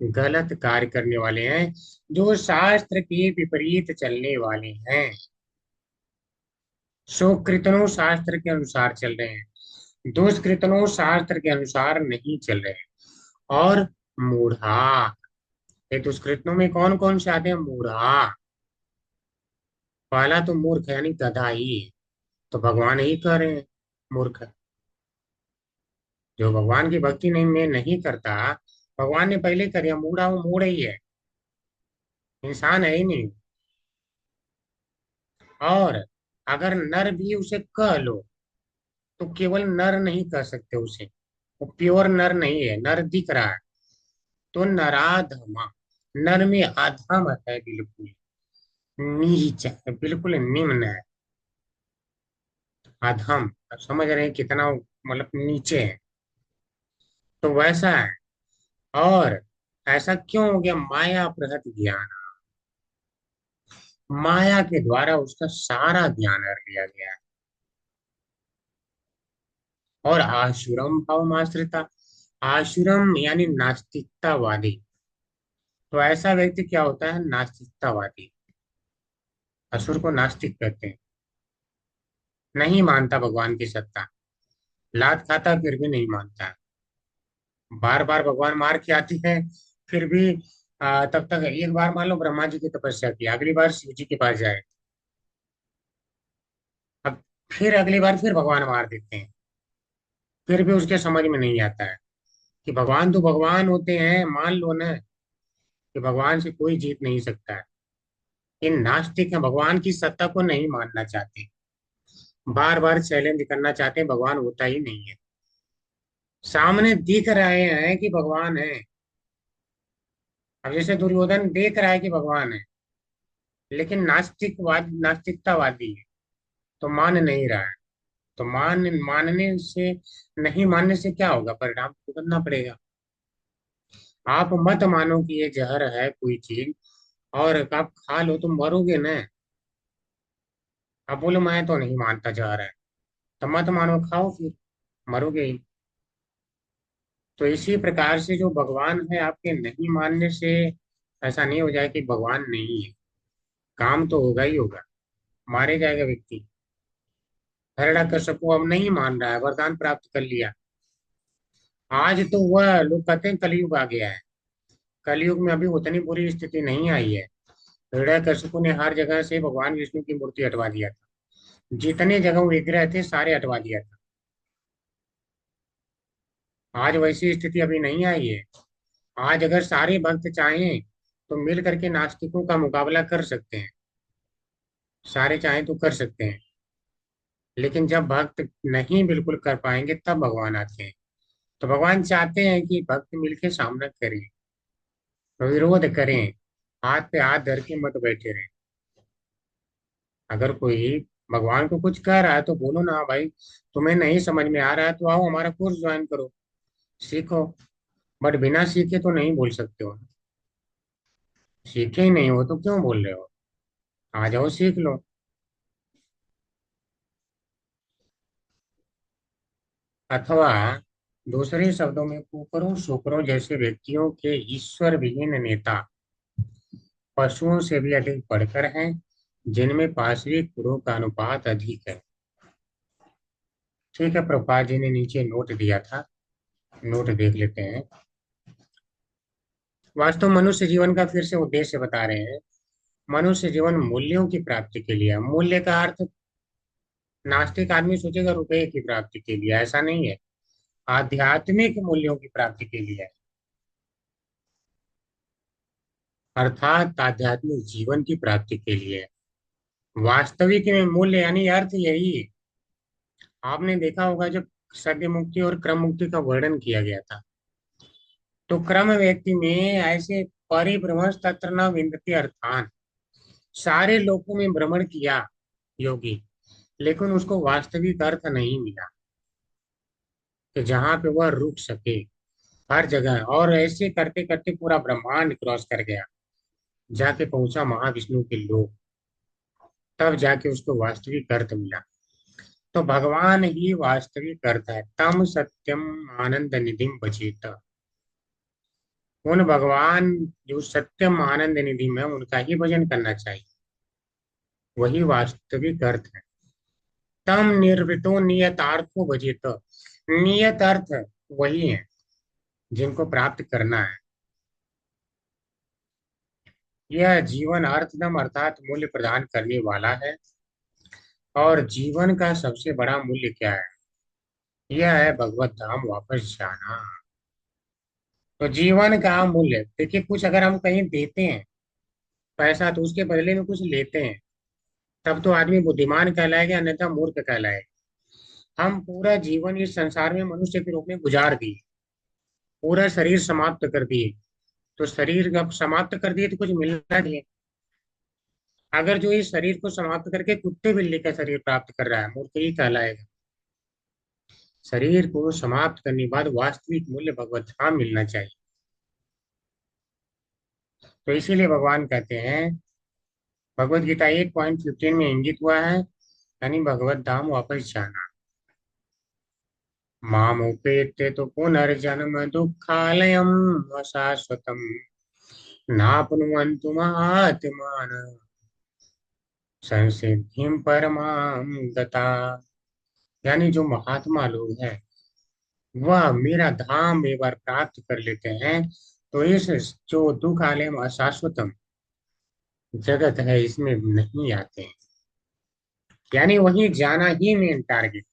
गलत कार्य करने वाले हैं, जो शास्त्र के विपरीत चलने वाले हैं। सुकृतनो शास्त्र के अनुसार चल रहे हैं, दुष्कृतनो शास्त्र के अनुसार नहीं चल रहे हैं। और मूढ़ा, ये दुष्कृतनों में कौन कौन से आते हैं, मूढ़ा। पहला तो मूर्ख है, यानी गधा ही है। तो भगवान ही कह रहे हैं मूर्ख। जो भगवान की भक्ति नहीं में नहीं करता, भगवान ने पहले कर दिया, मूढ़ा वो मूढ़ ही है, इंसान है ही नहीं। और अगर नर भी उसे कह लो तो केवल नर नहीं कह सकते उसे, वो प्योर नर नहीं है, नर दिख रहा है। तो नराधमा, नर में अधम है, बिल्कुल नीच है, बिल्कुल निम्न है। अधम, आप समझ रहे हैं कितना मतलब नीचे है। तो वैसा है। और ऐसा क्यों हो गया, माया प्रहत ज्ञान, माया के द्वारा उसका सारा ज्ञान हर लिया गया है। और आशुरम भाव आश्रिता, आशुरम यानी नास्तिकतावादी। तो ऐसा व्यक्ति क्या होता है, नास्तिकतावादी। असुर को नास्तिक कहते हैं। नहीं मानता भगवान की सत्ता, लात खाता फिर भी नहीं मानता। बार बार भगवान मार के आती है फिर भी तब तक एक बार मान लो ब्रह्मा जी की तपस्या की, अगली बार शिव जी के पास जाए, अब फिर अगली बार फिर भगवान मार देते हैं। फिर भी उसके समझ में नहीं आता है कि भगवान तो भगवान होते हैं, मान लो ना कि भगवान से कोई जीत नहीं सकता है। इन नास्तिक हैं, भगवान की सत्ता को नहीं मानना चाहते, बार बार चैलेंज करना चाहते हैं, भगवान होता ही नहीं है। सामने दिख रहे हैं कि भगवान है, अब जैसे दुर्योधन देख रहा है कि भगवान है, लेकिन नास्तिकतावादी है, तो मान नहीं रहा है। तो मानने से, नहीं मानने से क्या होगा, परिणाम भुगतना पड़ेगा। आप मत मानो कि ये जहर है कोई चीज और आप खा लो, तुम मरोगे ना। अब बोलो मैं तो नहीं मानता जहर है, तो मत मानो, खाओ फिर, मरोगे ही। तो इसी प्रकार से जो भगवान है, आपके नहीं मानने से ऐसा नहीं हो जाए कि भगवान नहीं है, काम तो होगा ही होगा, मारे जाएगा व्यक्ति। हिरण्यकश्यप अब नहीं मान रहा है, वरदान प्राप्त कर लिया। आज तो वह लोग कहते हैं कलयुग आ गया है, कलयुग में अभी उतनी बुरी स्थिति नहीं आई है। हिरण्यकश्यप ने हर जगह से भगवान विष्णु की मूर्ति हटवा दिया था, जितने जगह विग्रह थे सारे हटवा दिया था। आज वैसी स्थिति अभी नहीं आई है। आज अगर सारे भक्त चाहें तो मिल करके नास्तिकों का मुकाबला कर सकते हैं, सारे चाहें तो कर सकते हैं। लेकिन जब भक्त नहीं बिल्कुल कर पाएंगे तब भगवान आते हैं। तो भगवान चाहते हैं कि भक्त मिलके सामना करें, विरोध करें, हाथ पे हाथ धर के मत बैठे रहें। अगर कोई भगवान को कुछ कह रहा है तो बोलो ना, "हाँ भाई, तुम्हें नहीं समझ में आ रहा है तो आओ हमारा कोर्स ज्वाइन करो, सीखो।" बट बिना सीखे तो नहीं बोल सकते हो। सीखे ही नहीं हो तो क्यों बोल रहे हो, आ जाओ सीख लो। अथवा दूसरे शब्दों में कुकरों शुकरों जैसे व्यक्तियों के ईश्वर विहीन नेता पशुओं से भी अधिक बढ़कर हैं, जिनमें पाशविक गुणों का अनुपात अधिक है। ठीक है, प्रभुपाद जी ने नीचे नोट दिया था, नोट देख लेते हैं। वास्तव मनुष्य जीवन का फिर से उद्देश्य बता रहे हैं। मनुष्य जीवन मूल्यों की प्राप्ति के लिए है। मूल्य का अर्थ नास्तिक आदमी सोचेगा रुपए की प्राप्ति के लिए, ऐसा नहीं है। आध्यात्मिक मूल्यों की प्राप्ति के लिए है, अर्थात आध्यात्मिक जीवन की प्राप्ति के लिए है। वास्तविक में मूल्य यानी अर्थ यही है। आपने देखा होगा जब सद्य मुक्ति और क्रम मुक्ति का वर्णन किया गया था, तो क्रम व्यक्ति में ऐसे परिभ्रमण तत्र न विन्दति अर्थान, सारे लोकों में भ्रमण किया योगी, लेकिन उसको वास्तविक अर्थ नहीं मिला कि जहां पे वह रुक सके हर जगह। और ऐसे करते करते पूरा ब्रह्मांड क्रॉस कर गया, जाके पहुंचा महाविष्णु के लोक, तब जाके उसको वास्तविक अर्थ मिला। तो भगवान ही वास्तविक अर्थ है। तम सत्यम आनंद निधिम बचेत, उन भगवान जो सत्यम आनंद निधि में, उनका ही भजन करना चाहिए, वही वास्तविक अर्थ है। तम निर्वृतो नियतार्थो भजेत, नियत अर्थ वही है जिनको प्राप्त करना है। यह जीवन अर्थदम अर्थात मूल्य प्रदान करने वाला है। और जीवन का सबसे बड़ा मूल्य क्या है? यह है भगवत धाम वापस जाना। तो जीवन का मूल्य देखिए, कुछ अगर हम कहीं देते हैं पैसा तो उसके बदले में कुछ लेते हैं, तब तो आदमी बुद्धिमान कहलाएगा, अन्यथा मूर्ख कहलाएगा। हम पूरा जीवन इस संसार में मनुष्य के रूप में गुजार दिए, पूरा शरीर समाप्त कर दिए, तो शरीर जब समाप्त कर दिए तो कुछ मिलना नहीं। अगर जो इस शरीर को समाप्त करके कुत्ते बिल्ली का शरीर प्राप्त कर रहा है, मूर्ख ही कहलाएगा। शरीर को समाप्त करने के बाद वास्तविक मूल्य भगवत धाम मिलना चाहिए। तो इसीलिए भगवान कहते हैं, भगवत गीता 8.15 में इंगित हुआ है, यानी भगवत धाम वापस जाना। मामुपेत्य तो पुनर्जन्म दुःखालयम् अशाश्वतम् नाप्नुवन्तु महात्मान संसिद्धिं परमां गता। यानी जो महात्मा लोग हैं वह मेरा धाम एक बार प्राप्त कर लेते हैं, तो इस जो दुख आलय में अशाश्वतम जगत है इसमें नहीं आते हैं। यानी वहीं जाना ही मेन टारगेट।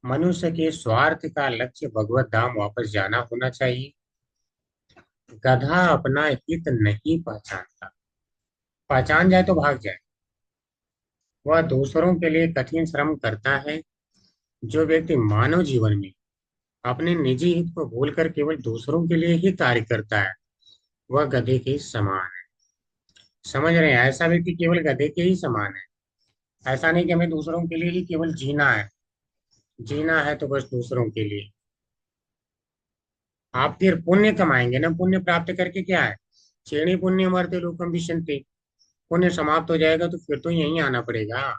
मनुष्य के स्वार्थ का लक्ष्य भगवत धाम वापस जाना होना चाहिए। गधा अपना हित नहीं पहचानता, पहचान जाए तो भाग जाए। वह दूसरों के लिए कठिन श्रम करता है। जो व्यक्ति मानव जीवन में अपने निजी हित को भूलकर केवल दूसरों के लिए ही कार्य करता है, वह गधे के समान है। समझ रहे हैं? ऐसा व्यक्ति केवल गधे के ही समान है। ऐसा नहीं कि हमें दूसरों के लिए ही केवल जीना है, जीना है तो बस दूसरों के लिए। आप फिर पुण्य कमाएंगे ना, पुण्य प्राप्त करके क्या है? क्षीणे पुण्य मर्ते लोकम विशन्ति, पुण्य समाप्त हो जाएगा तो फिर तो यहीं आना पड़ेगा,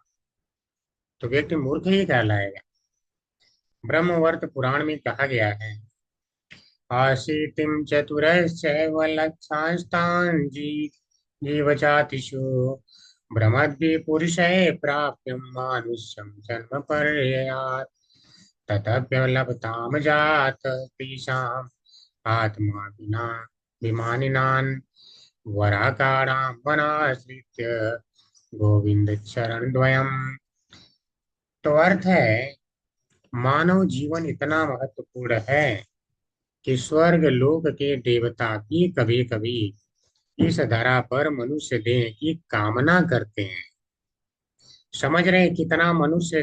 तो व्यक्ति मूर्ख ही कहलाएगा। ब्रह्मवर्त पुराण में कहा गया है, आशीतिम चतुरश्चैव लक्षांस्तान् जीवजातिषु भ्रमद्भि पुरुषै प्राप्य मानुष्यं जन्म पर्यायात् ततप्यलभताम जात तेषाम् आत्मा विना विमानिनान् वराकारां वनाश्रित्य गोविंद चरण द्वयम्। तो अर्थ है, मानव जीवन इतना महत्वपूर्ण है कि स्वर्ग लोक के देवता भी कभी कभी इस धरा पर मनुष्य देह की कामना करते हैं। समझ रहे हैं कितना मनुष्य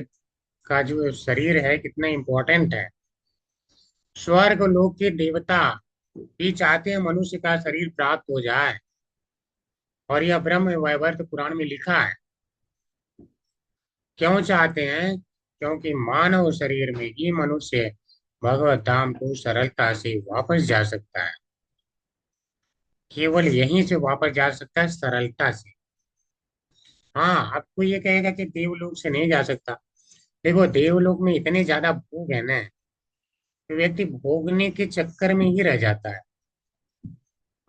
का जो शरीर है कितना इंपॉर्टेंट है। स्वर्ग लोक के देवता भी चाहते हैं मनुष्य का शरीर प्राप्त हो जाए, और यह ब्रह्म वैवर्त पुराण में लिखा है। क्यों चाहते हैं? क्योंकि मानव शरीर में ही मनुष्य भगवत धाम को सरलता से वापस जा सकता है। केवल यहीं से वापस जा सकता है, सरलता से। हाँ, आपको ये कहेगा कि देवलोक से नहीं जा सकता, देखो देवलोक में इतने ज्यादा भोग है ना, तो व्यक्ति भोगने के चक्कर में ही रह जाता है।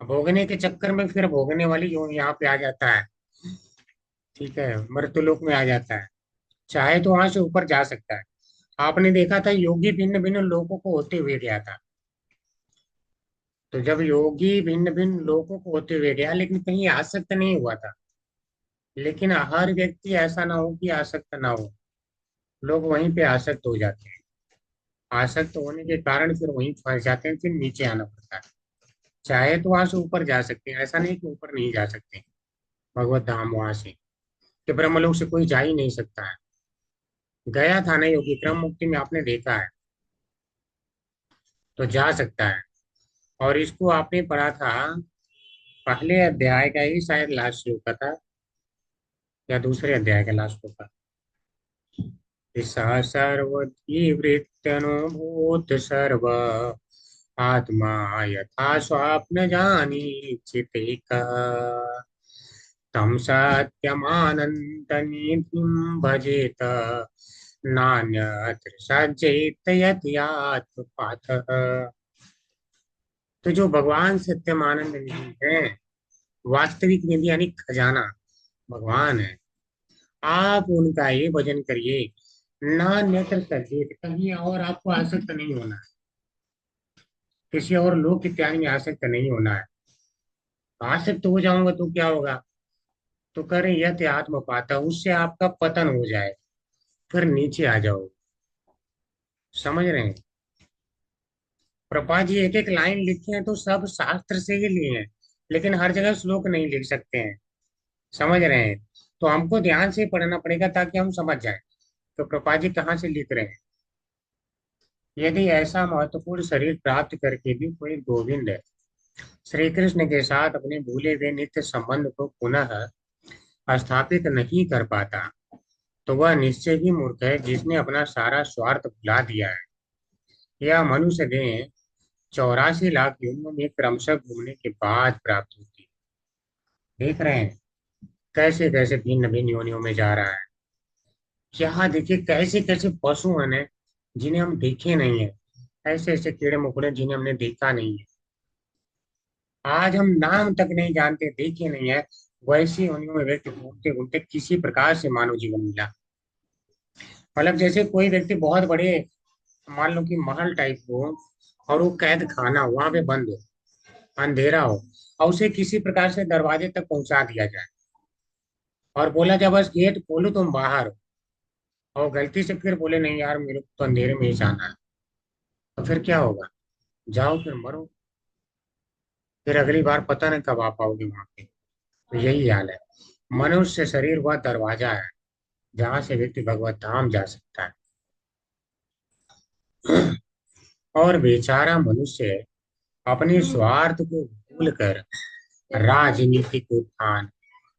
भोगने के चक्कर में फिर भोगने वाली जो यहाँ पे आ जाता है, ठीक है, मर्त्यलोक में आ जाता है। चाहे तो वहां से ऊपर जा सकता है। आपने देखा था योगी भिन्न भिन्न लोगों को होते हुए गया था। तो जब योगी भिन्न भिन्न लोगों को होते हुए गया, लेकिन कहीं आसक्त नहीं हुआ था। लेकिन हर व्यक्ति ऐसा ना हो कि आसक्त ना हो। लोग वहीं पे आसक्त हो जाते हैं। आसक्त होने के कारण फिर वहीं फंस जाते हैं, फिर नीचे आना पड़ता है। चाहे तो वहां से ऊपर जा सकते हैं, ऐसा नहीं कि ऊपर नहीं जा सकते। भगवत धाम वहां से, कि ब्रह्मलोक से कोई जा ही नहीं सकता है। गया था ना योगी, क्रम मुक्ति में आपने देखा है, तो जा सकता है। और इसको आपने पढ़ा था, पहले अध्याय का ही शायद लास्ट श्लोक का था, या दूसरे अध्याय का लास्ट श्लोक का। सा सर्वधीवृत्यनुभूत सर्व आत्मा यथा स्वप्न जानी चितेक तम सत्यमानंतनिधिं भजेत नान्यत्र सज्जेत यत्यात्मपातः। तो जो भगवान सत्यमानंद निधि है, वास्तविक निधि यानी खजाना भगवान है, आप उनका ही भजन करिए। नान्यत्र सज्जेत, कहीं और आपको आसक्त नहीं होना है, किसी और लोक की त्याग में आसक्त नहीं होना है। आसक्त हो जाऊंगा तो क्या होगा? तो करें यत आत्मपाता, उससे आपका पतन हो जाए, फिर नीचे आ जाओ। समझ रहे हैं? प्रभा जी एक एक लाइन लिखे हैं तो सब शास्त्र से ही लिए हैं, लेकिन हर जगह श्लोक नहीं लिख सकते हैं। समझ रहे हैं? तो हमको ध्यान से पढ़ना पड़ेगा ताकि हम समझ जाएं तो प्रभा जी कहाँ से लिख रहे हैं। यदि ऐसा महत्वपूर्ण शरीर प्राप्त करके भी कोई गोविंद श्री कृष्ण के साथ अपने भूले हुए नित्य संबंध को पुनः स्थापित नहीं कर पाता, तो वह निश्चय ही मूर्ख है, जिसने अपना सारा स्वार्थ भुला दिया है। यह मनुष्य देह 84 लाख योनियों में क्रमशः घूमने के बाद प्राप्त होती है। देख रहे हैं कैसे कैसे भिन्न भिन्न योनियों में जा रहा है। यहाँ देखिए कैसे कैसे पशु हैं जिन्हें हम देखे नहीं है, ऐसे ऐसे कीड़े मकोड़े जिन्हें हमने देखा नहीं है, आज हम नाम तक नहीं जानते, देखे नहीं है। वैसी योनियों में व्यक्ति घूमते घूमते किसी प्रकार से मानव जीवन मिला। मतलब जैसे कोई व्यक्ति बहुत बड़े, मान लो कि महल टाइप हो, और वो कैद खाना वहां पे बंद हो, अंधेरा हो, और उसे किसी प्रकार से दरवाजे तक पहुंचा दिया जाए और बोला जाए बस गेट खोलो तुम बाहर हो, और गलती से फिर बोले नहीं यार मेरे को तो अंधेरे में ही जाना है, तो फिर क्या होगा? जाओ फिर मरो, फिर अगली बार पता नहीं कब आ पाओगे वहां पे। तो यही हाल है। मनुष्य शरीर वह दरवाजा है जहां से व्यक्ति भगवत धाम जा सकता है। और बेचारा मनुष्य अपने स्वार्थ को भूलकर राजनीतिक उत्थान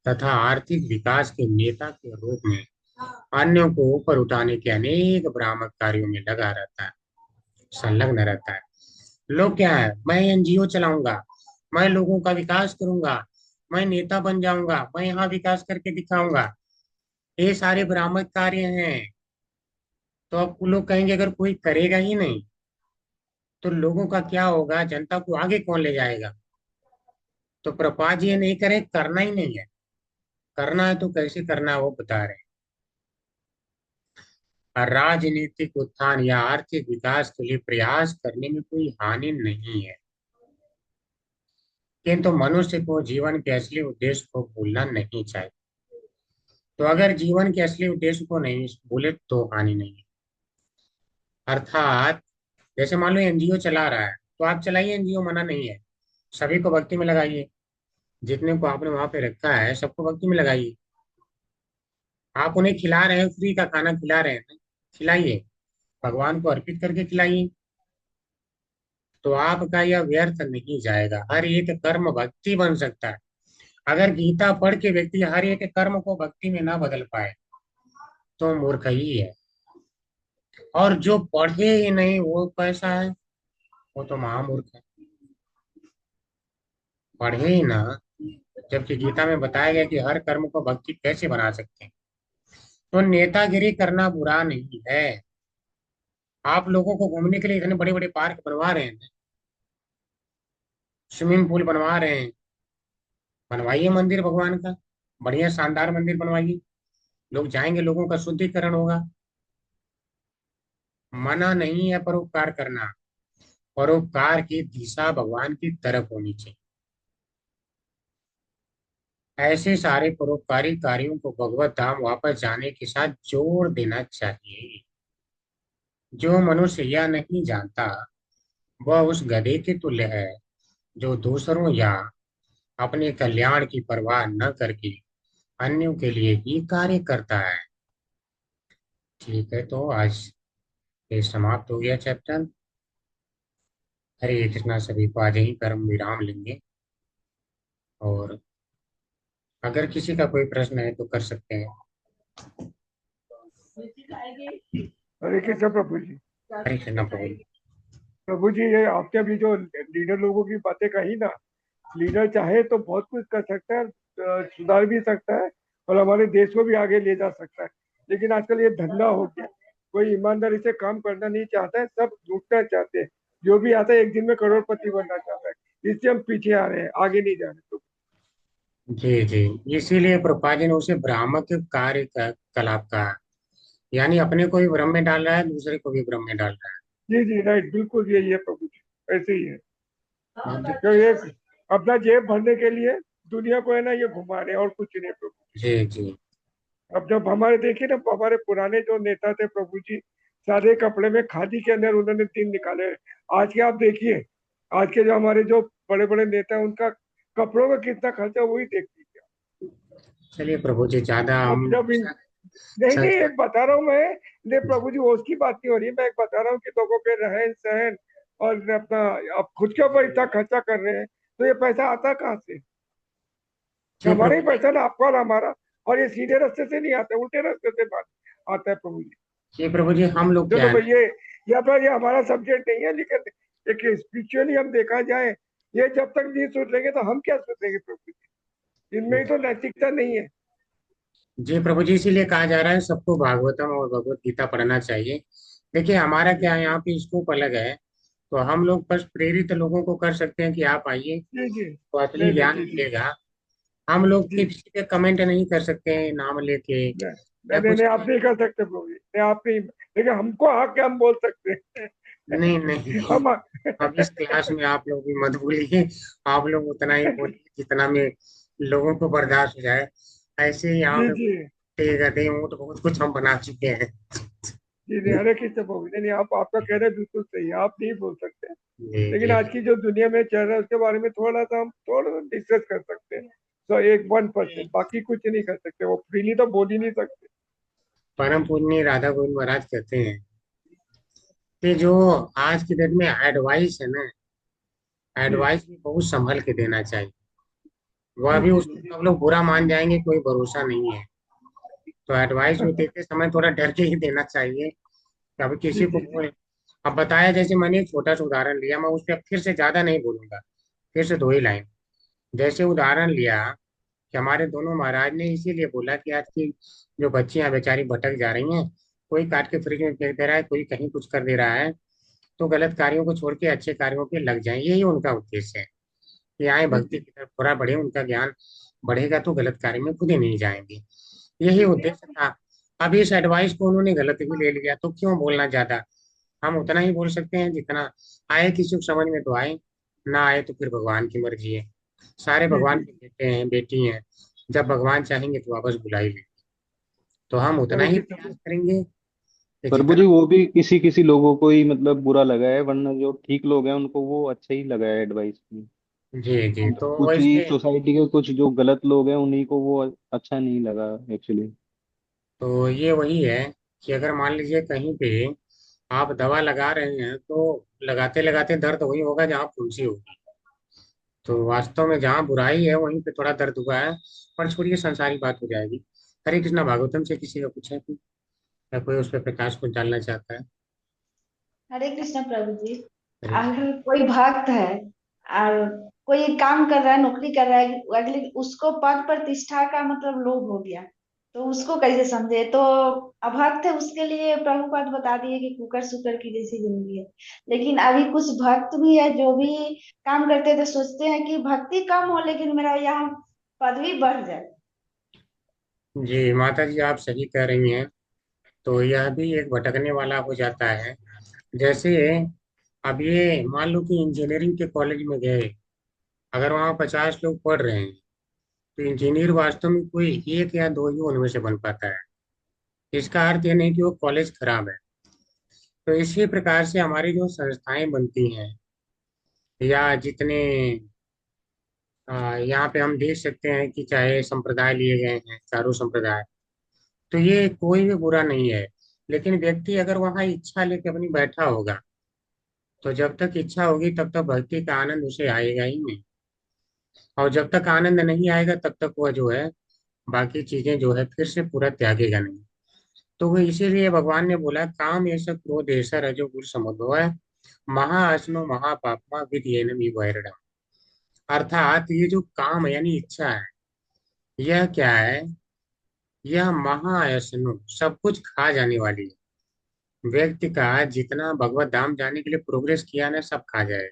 तथा आर्थिक विकास के नेता के रूप में अन्यों को ऊपर उठाने के अनेक भ्रामक कार्यों में लगा रहता है, संलग्न रहता है। लोग क्या है, मैं एनजीओ चलाऊंगा, मैं लोगों का विकास करूंगा, मैं नेता बन जाऊंगा, मैं यहाँ विकास करके दिखाऊंगा, ये सारे भ्रामक कार्य हैं। तो अब लोग कहेंगे अगर कोई करेगा ही नहीं तो लोगों का क्या होगा, जनता को आगे कौन ले जाएगा? तो प्रभुपाद जी ये नहीं करे, करना ही नहीं है। करना है तो कैसे करना है वो बता रहे हैं। राजनीतिक उत्थान या आर्थिक विकास के लिए प्रयास करने में कोई हानि नहीं है, किंतु मनुष्य को जीवन के असली उद्देश्य को भूलना नहीं चाहिए। तो अगर जीवन के असली उद्देश्य को नहीं भूले तो हानि नहीं है। अर्थात जैसे मान लो एनजीओ चला रहा है, तो आप चलाइए, एनजीओ मना नहीं है, सभी को भक्ति में लगाइए, जितने को आपने वहां पे रखा है सबको भक्ति में लगाइए। आप उन्हें खिला रहे हैं, फ्री का खाना खिला रहे हैं, खिलाइए, भगवान को अर्पित करके खिलाइए, तो आपका यह व्यर्थ नहीं जाएगा। हर एक कर्म भक्ति बन सकता है। अगर गीता पढ़ के व्यक्ति हर एक कर्म को भक्ति में ना बदल पाए तो मूर्ख ही है। और जो पढ़े ही नहीं वो कैसा है? वो तो महामूर्ख है। पढ़े ही ना, जबकि गीता में बताया गया कि हर कर्म को भक्ति कैसे बना सकते हैं। तो नेतागिरी करना बुरा नहीं है। आप लोगों को घूमने के लिए इतने बड़े बड़े पार्क बनवा रहे हैं, स्विमिंग पूल बनवा रहे हैं, बनवाइए मंदिर भगवान का, बढ़िया शानदार मंदिर बनवाइए, लोग जाएंगे, लोगों का शुद्धिकरण होगा। मना नहीं है परोपकार करना, परोपकार की दिशा भगवान की तरफ होनी चाहिए। ऐसे सारे परोपकारी कार्यों को भगवत धाम वापस जाने के साथ जोड़ देना चाहिए। जो मनुष्य यह नहीं जानता वह उस गधे के तुल्य है जो दूसरों या अपने कल्याण की परवाह न करके अन्यों के लिए ही कार्य करता है। ठीक है, तो आज ये समाप्त हो गया चैप्टर। हरे कृष्णा। सभी को आज यहीं पर हम विराम लेंगे, और अगर किसी का कोई प्रश्न है तो कर सकते हैं। हरे कृष्ण प्रभु जी। हरे कृष्णा प्रभु जी। प्रभु जी, ये आपने अभी जो लीडर लोगों की बातें कही ना, लीडर चाहे तो बहुत कुछ कर सकता है, सुधार भी सकता है और हमारे देश को भी आगे ले जा सकता है। लेकिन आजकल ये धंधा हो गया, कोई ईमानदारी से काम करना नहीं चाहता है, सब लूटना चाहते हैं। जो भी आता है एक दिन में करोड़पति बनना चाहता है, इससे हम पीछे आ रहे हैं, आगे नहीं जा रहे। तो जी जी, इसीलिए प्रभुपाद जी ने उसे भ्रामक कार्य कलाप कहा, यानी अपने को भी भ्रम में डाल रहा है, दूसरे को भी भ्रम में डाल रहा जी जी, राइट, बिल्कुल यही है प्रभु जी, ऐसे ही है। है। तो ये अपना जेब भरने के लिए दुनिया को है ना ये घुमा रहे हैं, और कुछ नहीं प्रभु। जी जी अब जब हमारे देखिए ना, हमारे पुराने जो नेता थे प्रभु जी, सादे कपड़े में खादी के अंदर उन्होंने दिन निकाले। आज के आप देखिए, आज के जो हमारे जो बड़े बड़े नेता हैं, उनका कपड़ों का कितना खर्चा, वही देख लीजिए। चलिए प्रभु जी, ज्यादा अब हम जब नहीं नहीं, संसार। एक बता रहा हूँ मैं, ये प्रभु जी वो उसकी बात नहीं हो रही है, मैं एक बता रहा हूँ कि लोगों के रहन सहन और अपना, अब खुद के ऊपर इतना खर्चा कर रहे हैं, तो ये पैसा आता कहाँ से? जी हमारा ही प्रभु पैसा ना, आपका और हमारा। और ये सीधे रास्ते से नहीं आता, उल्टे रास्ते से बात आता है प्रभु जी। जी प्रभु जी, हम लोग क्या चलो है भाई, ना। ये या तो ये हमारा सब्जेक्ट नहीं है, लेकिन एक स्पिरिचुअली हम देखा जाए, ये जब तक नहीं सुधरेंगे तो हम क्या सुधरेंगे प्रभु जी? इनमें ही तो नैतिकता नहीं है। जी प्रभु जी, इसीलिए कहा जा रहा है सबको भागवतम और भगवत गीता पढ़ना चाहिए। देखिए हमारा क्या है, यहाँ पे स्कोप अलग है, तो हम लोग बस प्रेरित लोगों को कर सकते हैं कि आप आइए, जी जी, तो असली नहीं नहीं, ज्ञान जी जी मिलेगा। हम लोग जी, किसी पे कमेंट नहीं कर सकते हैं नाम लेके नहीं या नहीं नहीं, कुछ। नहीं, आप नहीं कर सकते प्रभु जी, नहीं आप नहीं, लेकिन हमको आके हम बोल सकते हैं। नहीं नहीं, हम अब इस क्लास में आप लोग भी मत बोलिए। आप लोग उतना ही बोलिए जितना में लोगों को बर्दाश्त हो जाए। ऐसे ही यहाँ जी पे जी गधे ऊँट बहुत कुछ हम बना चुके हैं। जी, नहीं हरे कृष्ण प्रभु जी, नहीं आप, आपका कह रहे हैं बिल्कुल सही है, आप नहीं बोल सकते। जी लेकिन जी आज की जो दुनिया में चल रहा है उसके बारे में थोड़ा सा हम थोड़ा डिस्कस कर सकते हैं। तो एक 1%, बाकी कुछ नहीं कर सकते, वो फ्रीली तो बोल ही नहीं सकते। परम पूज्य राधा गोविंद महाराज कहते हैं कि जो आज की डेट में एडवाइस है ना, जी एडवाइस भी बहुत संभल के देना चाहिए। वह जी भी जी उसको जी सब लोग बुरा मान जाएंगे, कोई भरोसा नहीं है। तो एडवाइस भी देते समय थोड़ा डर के ही देना चाहिए। कभी जी किसी को जी जी बोल, अब बताया, जैसे मैंने एक छोटा सा उदाहरण लिया, मैं उस पर फिर से ज्यादा नहीं बोलूंगा, फिर से 2 ही लाइन। जैसे उदाहरण लिया कि हमारे दोनों महाराज ने इसीलिए बोला कि आज की जो बच्चियां बेचारी भटक जा रही हैं, कोई काट के फ्रिज में फेंक दे रहा है, कोई कहीं कुछ कर दे रहा है, तो गलत कार्यों को छोड़ के अच्छे कार्यों पे लग जाएं। यही उनका उद्देश्य है कि आए जी भक्ति जी की तरफ थोड़ा बढ़े, उनका ज्ञान बढ़ेगा तो गलत कार्य में खुद ही नहीं जाएंगे। यही जी उद्देश्य था। अब इस एडवाइस को उन्होंने गलत भी ले लिया, तो क्यों बोलना ज्यादा। हम उतना ही बोल सकते हैं जितना आए किसी को समझ में तो आए, ना आए तो फिर भगवान की मर्जी है। सारे जी भगवान जी के बेटे हैं, बेटी हैं, जब भगवान चाहेंगे तो वापस बुला ही लेंगे। तो हम उतना हरे ही कृष्ण प्रयास प्रभु। करेंगे कि प्रभु जितना। जी, वो भी किसी किसी लोगों को ही मतलब बुरा लगा है, वरना जो ठीक लोग हैं उनको वो अच्छा ही लगा है एडवाइस में। जी जी, तो कुछ ही वैसे सोसाइटी के कुछ जो गलत लोग हैं उन्हीं को वो अच्छा नहीं लगा एक्चुअली। तो ये वही है कि अगर मान लीजिए कहीं पे आप दवा लगा रहे हैं, तो लगाते लगाते दर्द वही होगा जहाँ फुंसी होगी। तो वास्तव में जहाँ बुराई है वहीं पे थोड़ा दर्द हुआ है। पर छोड़िए, संसारी बात हो जाएगी। हरे कृष्णा। भागवतम से किसी का कुछ है कोई, या कोई उस पर प्रकाश को डालना चाहता है? हरे कृष्ण प्रभु जी। हरे अगर कोई भक्त है और कोई काम कर रहा है, नौकरी कर रहा है, अगले उसको पद प्रतिष्ठा का मतलब लोभ हो गया, तो उसको कैसे समझे? तो अभक्त है उसके लिए प्रभुपाद बता दिए कि कुकर सुकर की जैसी जिंदगी है। लेकिन अभी कुछ भक्त भी है जो भी काम करते थे, सोचते हैं कि भक्ति कम हो लेकिन मेरा यहाँ पदवी बढ़ जाए। जी माता जी, आप सही कह रही हैं। तो यह भी एक भटकने वाला हो जाता है। जैसे अब ये मान लो कि इंजीनियरिंग के कॉलेज में गए, अगर वहाँ 50 लोग पढ़ रहे हैं, तो इंजीनियर वास्तव में कोई एक या दो ही उनमें से बन पाता है। इसका अर्थ ये नहीं कि वो कॉलेज खराब है। तो इसी प्रकार से हमारी जो संस्थाएं बनती हैं, या जितने यहाँ पे हम देख सकते हैं कि चाहे संप्रदाय लिए गए हैं, चारों संप्रदाय, तो ये कोई भी बुरा नहीं है। लेकिन व्यक्ति अगर वहाँ इच्छा लेके अपनी बैठा होगा, तो जब तक इच्छा होगी तब तक भक्ति का आनंद उसे आएगा ही नहीं। और जब तक आनंद नहीं आएगा तब तक वह जो है बाकी चीजें जो है फिर से पूरा त्यागेगा नहीं। तो वो इसीलिए भगवान ने बोला, काम ऐसा क्रोध ऐसा रजो गुण समुद्भव है, महाअश्नो महापापमा विधेयनम वैरणम। अर्थात ये जो काम है यानी इच्छा है, यह क्या है? यह महाअश्नो सब कुछ खा जाने वाली है। व्यक्ति का जितना भगवत धाम जाने के लिए प्रोग्रेस किया ना, सब खा जाए।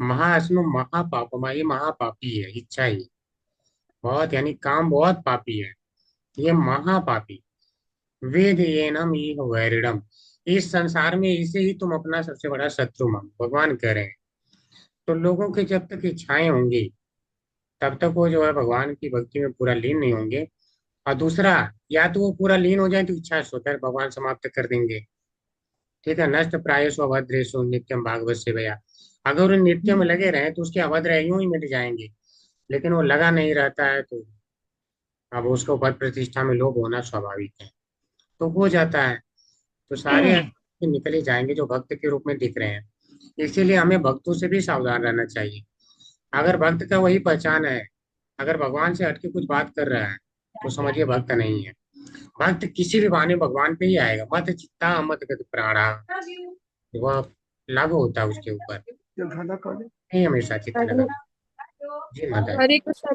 महाअश्नो महापापमा, ये महापापी है इच्छा ही। बहुत यानी काम बहुत पापी है, ये महापापी। वेद ये नम ये वैरिडम, इस संसार में इसे ही तुम अपना सबसे बड़ा शत्रु मानो, भगवान कह रहे हैं। तो लोगों की जब तक इच्छाएं होंगी तब तक वो जो है भगवान की भक्ति में पूरा लीन नहीं होंगे। और दूसरा, या तो वो पूरा लीन हो जाए तो इच्छा स्वतः भगवान समाप्त कर देंगे। ठीक है, नष्ट प्रायसो अभद्रेशो नित्यम भागवत सेवया। अगर वो नित्य में लगे रहे तो उसके अभद्र यूं ही मिट जाएंगे। लेकिन वो लगा नहीं रहता है, तो अब उसको पद प्रतिष्ठा में लोभ होना स्वाभाविक है, तो हो जाता है। तो सारे ऐसे निकले जाएंगे जो भक्त के रूप में दिख रहे हैं। इसीलिए हमें भक्तों से भी सावधान रहना चाहिए। अगर भक्त का वही पहचान है, अगर भगवान से हटके कुछ बात कर रहा है, तो समझिए भक्त नहीं है। भक्त किसी भी बहाने भगवान पे ही आएगा। मत चित्ता मत गति प्राणा, वह लागू होता है उसके ऊपर, जब खाना खा ले। नहीं हमेशा चित्त लगा। जी माता जी। हरे कृष्णा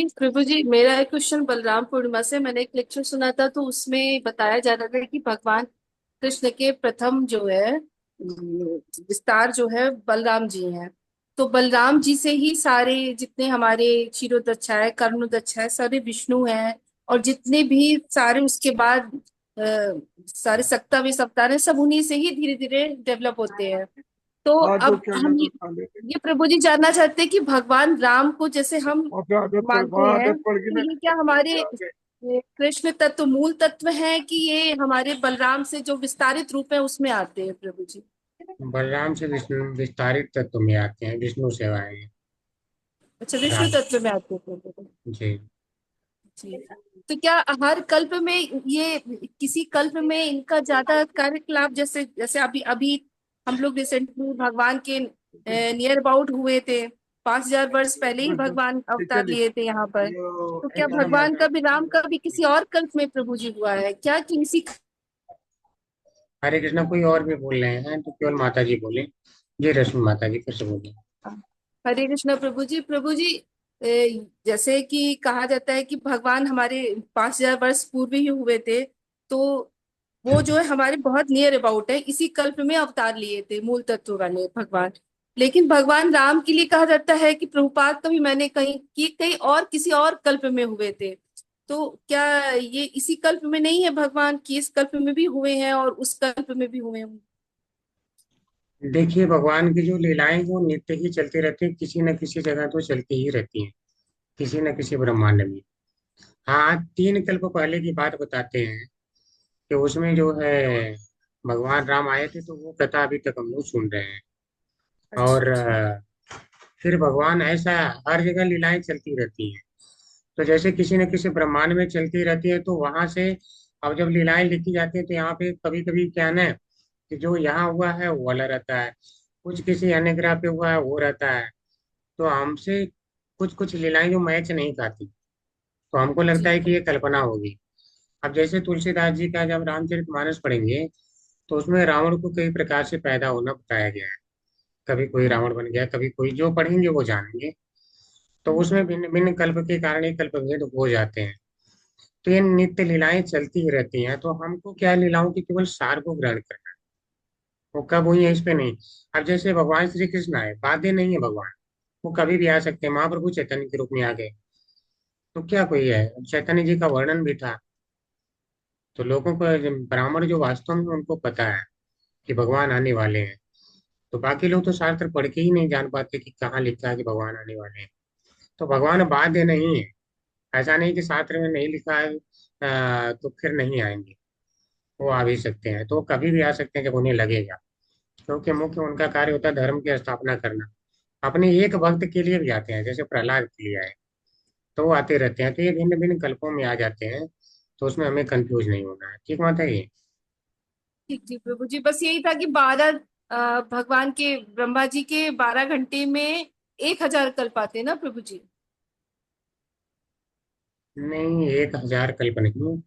प्रभु जी मेरा एक क्वेश्चन बलराम पूर्णिमा से मैंने एक लेक्चर सुना था, तो उसमें बताया जा रहा था कि भगवान कृष्ण के प्रथम जो है विस्तार जो है बलराम जी हैं। तो बलराम जी से ही सारे जितने हमारे क्षीरोदच्छा है, कर्णोदच्छा है, सारे विष्णु हैं। और जितने भी सारे उसके बाद सारे सत्ता वे अवतार हैं, सब उन्हीं से ही धीरे धीरे डेवलप होते हैं। तो हाँ, जो अब कहना हम तो खा लेते। ये प्रभु जी जानना चाहते हैं कि भगवान राम को जैसे हम और फिर आदत पड़, मानते वहाँ हैं, आदत पड़ गई तो ना ये क्या खाने हमारे की आगे। कृष्ण तत्व मूल तत्व है कि ये हमारे बलराम से जो विस्तारित रूप है उसमें आते हैं प्रभु जी? बलराम से विष्णु विस्तारित तत्व में आते हैं, विष्णु से आए हैं। अच्छा, विष्णु राम तत्व में आते हैं प्रभु जी। जी। तो क्या हर कल्प में ये किसी कल्प में इनका ज्यादा कार्यकलाप, जैसे जैसे अभी अभी हम लोग रिसेंटली भगवान के नियर अबाउट हुए थे, 5,000 वर्ष पहले ही बस बस, भगवान ठीक है अवतार लिए थे यहाँ पर। तो क्या कृष्ण भगवान माता का भी, राम जी। का भी किसी और कल्प में प्रभु जी हुआ है क्या, कि इसी? हरे कृष्णा, कोई और भी बोल रहे हैं तो केवल माता जी बोले। जी रश्मि माता जी फिर से बोलिए। हरे कृष्णा प्रभु जी। प्रभु जी जैसे कि कहा जाता है कि भगवान हमारे 5,000 वर्ष पूर्व ही हुए थे, तो वो जो है हमारे बहुत नियर अबाउट है, इसी कल्प में अवतार लिए थे मूल तत्व वाले भगवान। लेकिन भगवान राम के लिए कहा जाता है कि प्रभुपाद, कभी मैंने कहीं कि कहीं और किसी और कल्प में हुए थे। तो क्या ये इसी कल्प में नहीं है भगवान, कि इस कल्प में भी हुए हैं और उस कल्प में भी हुए हैं? देखिए, भगवान की जो लीलाएं वो नित्य ही चलती रहती है, किसी न किसी जगह तो चलती ही रहती हैं, किसी न किसी ब्रह्मांड में। हाँ, 3 कल्प पहले की बात बताते हैं कि उसमें जो है भगवान राम आए थे, तो वो कथा अभी तक हम लोग सुन रहे हैं। अच्छा और अच्छा। फिर भगवान ऐसा हर जगह लीलाएं चलती रहती हैं। तो जैसे किसी न किसी ब्रह्मांड में चलती रहती है, तो वहां से अब जब लीलाएं लिखी जाती है तो यहाँ पे कभी कभी क्या है ना, कि जो यहाँ हुआ है वो वाला रहता है, कुछ किसी अन्य ग्रह पे हुआ है वो रहता है। तो हमसे कुछ कुछ लीलाएं जो मैच नहीं खाती, तो हमको लगता जी है कि ये कल्पना होगी। अब जैसे तुलसीदास जी का जब रामचरितमानस पढ़ेंगे, तो उसमें रावण को कई प्रकार से पैदा होना बताया गया है। कभी कोई रावण बन गया, कभी कोई, जो पढ़ेंगे वो जानेंगे। तो उसमें भिन्न भिन्न कल्प के कारण ही कल्प भेद हो जाते हैं। तो ये नित्य लीलाएं चलती ही रहती हैं, तो हमको क्या लीलाओं की केवल सार को ग्रहण करना है, वो कब हुई है इस पे नहीं। अब जैसे भगवान श्री कृष्ण आए, बाध्य नहीं है भगवान, वो कभी भी आ सकते हैं। महाप्रभु चैतन्य के रूप में आ गए, तो क्या कोई है। चैतन्य जी का वर्णन भी था, तो लोगों को ब्राह्मण जो वास्तव में उनको पता है कि भगवान आने वाले हैं, तो बाकी लोग तो शास्त्र पढ़ के ही नहीं जान पाते कि कहाँ लिखा है कि भगवान आने वाले हैं। तो भगवान बाध्य नहीं है, ऐसा नहीं कि शास्त्र में नहीं लिखा है तो फिर नहीं आएंगे, वो आ भी सकते हैं, तो वो कभी भी आ सकते हैं जब उन्हें लगेगा, क्योंकि मुख्य उनका कार्य होता है धर्म की स्थापना करना। अपने एक भक्त के लिए भी आते हैं, जैसे प्रहलाद के लिए आए, तो वो आते रहते हैं, तो ये भिन्न भिन्न कल्पों में आ जाते हैं, तो उसमें हमें कंफ्यूज नहीं होना है। ठीक बात है ये। ठीक ठीक प्रभु जी, बस यही था कि 12 भगवान के ब्रह्मा जी के 12 घंटे में 1000 कल्प आते हैं ना प्रभु जी। नहीं, 1000 कल्प नहीं।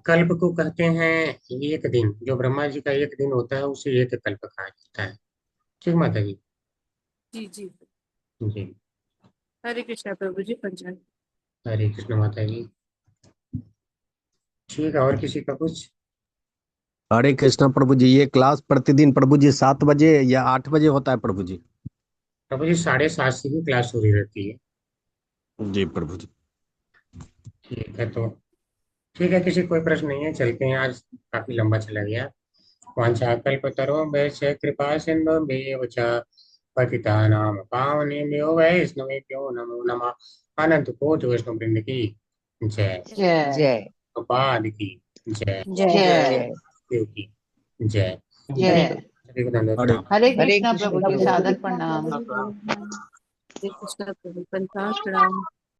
कल्प को कहते हैं एक दिन, जो ब्रह्मा जी का एक दिन होता है उसे एक कल्प कहा जाता है। ठीक माता जी। जी जी। जी। हरे कृष्णा प्रभु जी, पंचांग। हरे कृष्ण माता जी। ठीक है, और किसी का कुछ। हरे कृष्णा प्रभु जी, ये क्लास प्रतिदिन प्रभु जी 7 बजे या 8 बजे होता है प्रभु जी? प्रभु जी 7:30 से ही क्लास शुरू रहती है। जी प्रभु जी। ठीक है, तो ठीक है, किसी कोई प्रश्न नहीं है, चलते हैं, आज काफी लंबा चला गया। वाञ्छाकल्पतरुभ्यश्च कृपा सिन्धुभ्येव च पतितानां पावनेभ्यो वैष्णवेभ्यो नमो नमः। अनंत कोटि वैष्णव वृंद की जय। जय जय प्रभुपाद की जय। जय जय देव की जय। जय। सभी को धन्यवाद हरे प्रणाम। हरे हरे कृष्णा कृष्ण प्रभु जी, प्रभु जी। सादर प्रणाम। हरे कृष्णा प्रभु, पंचांग प्रणाम।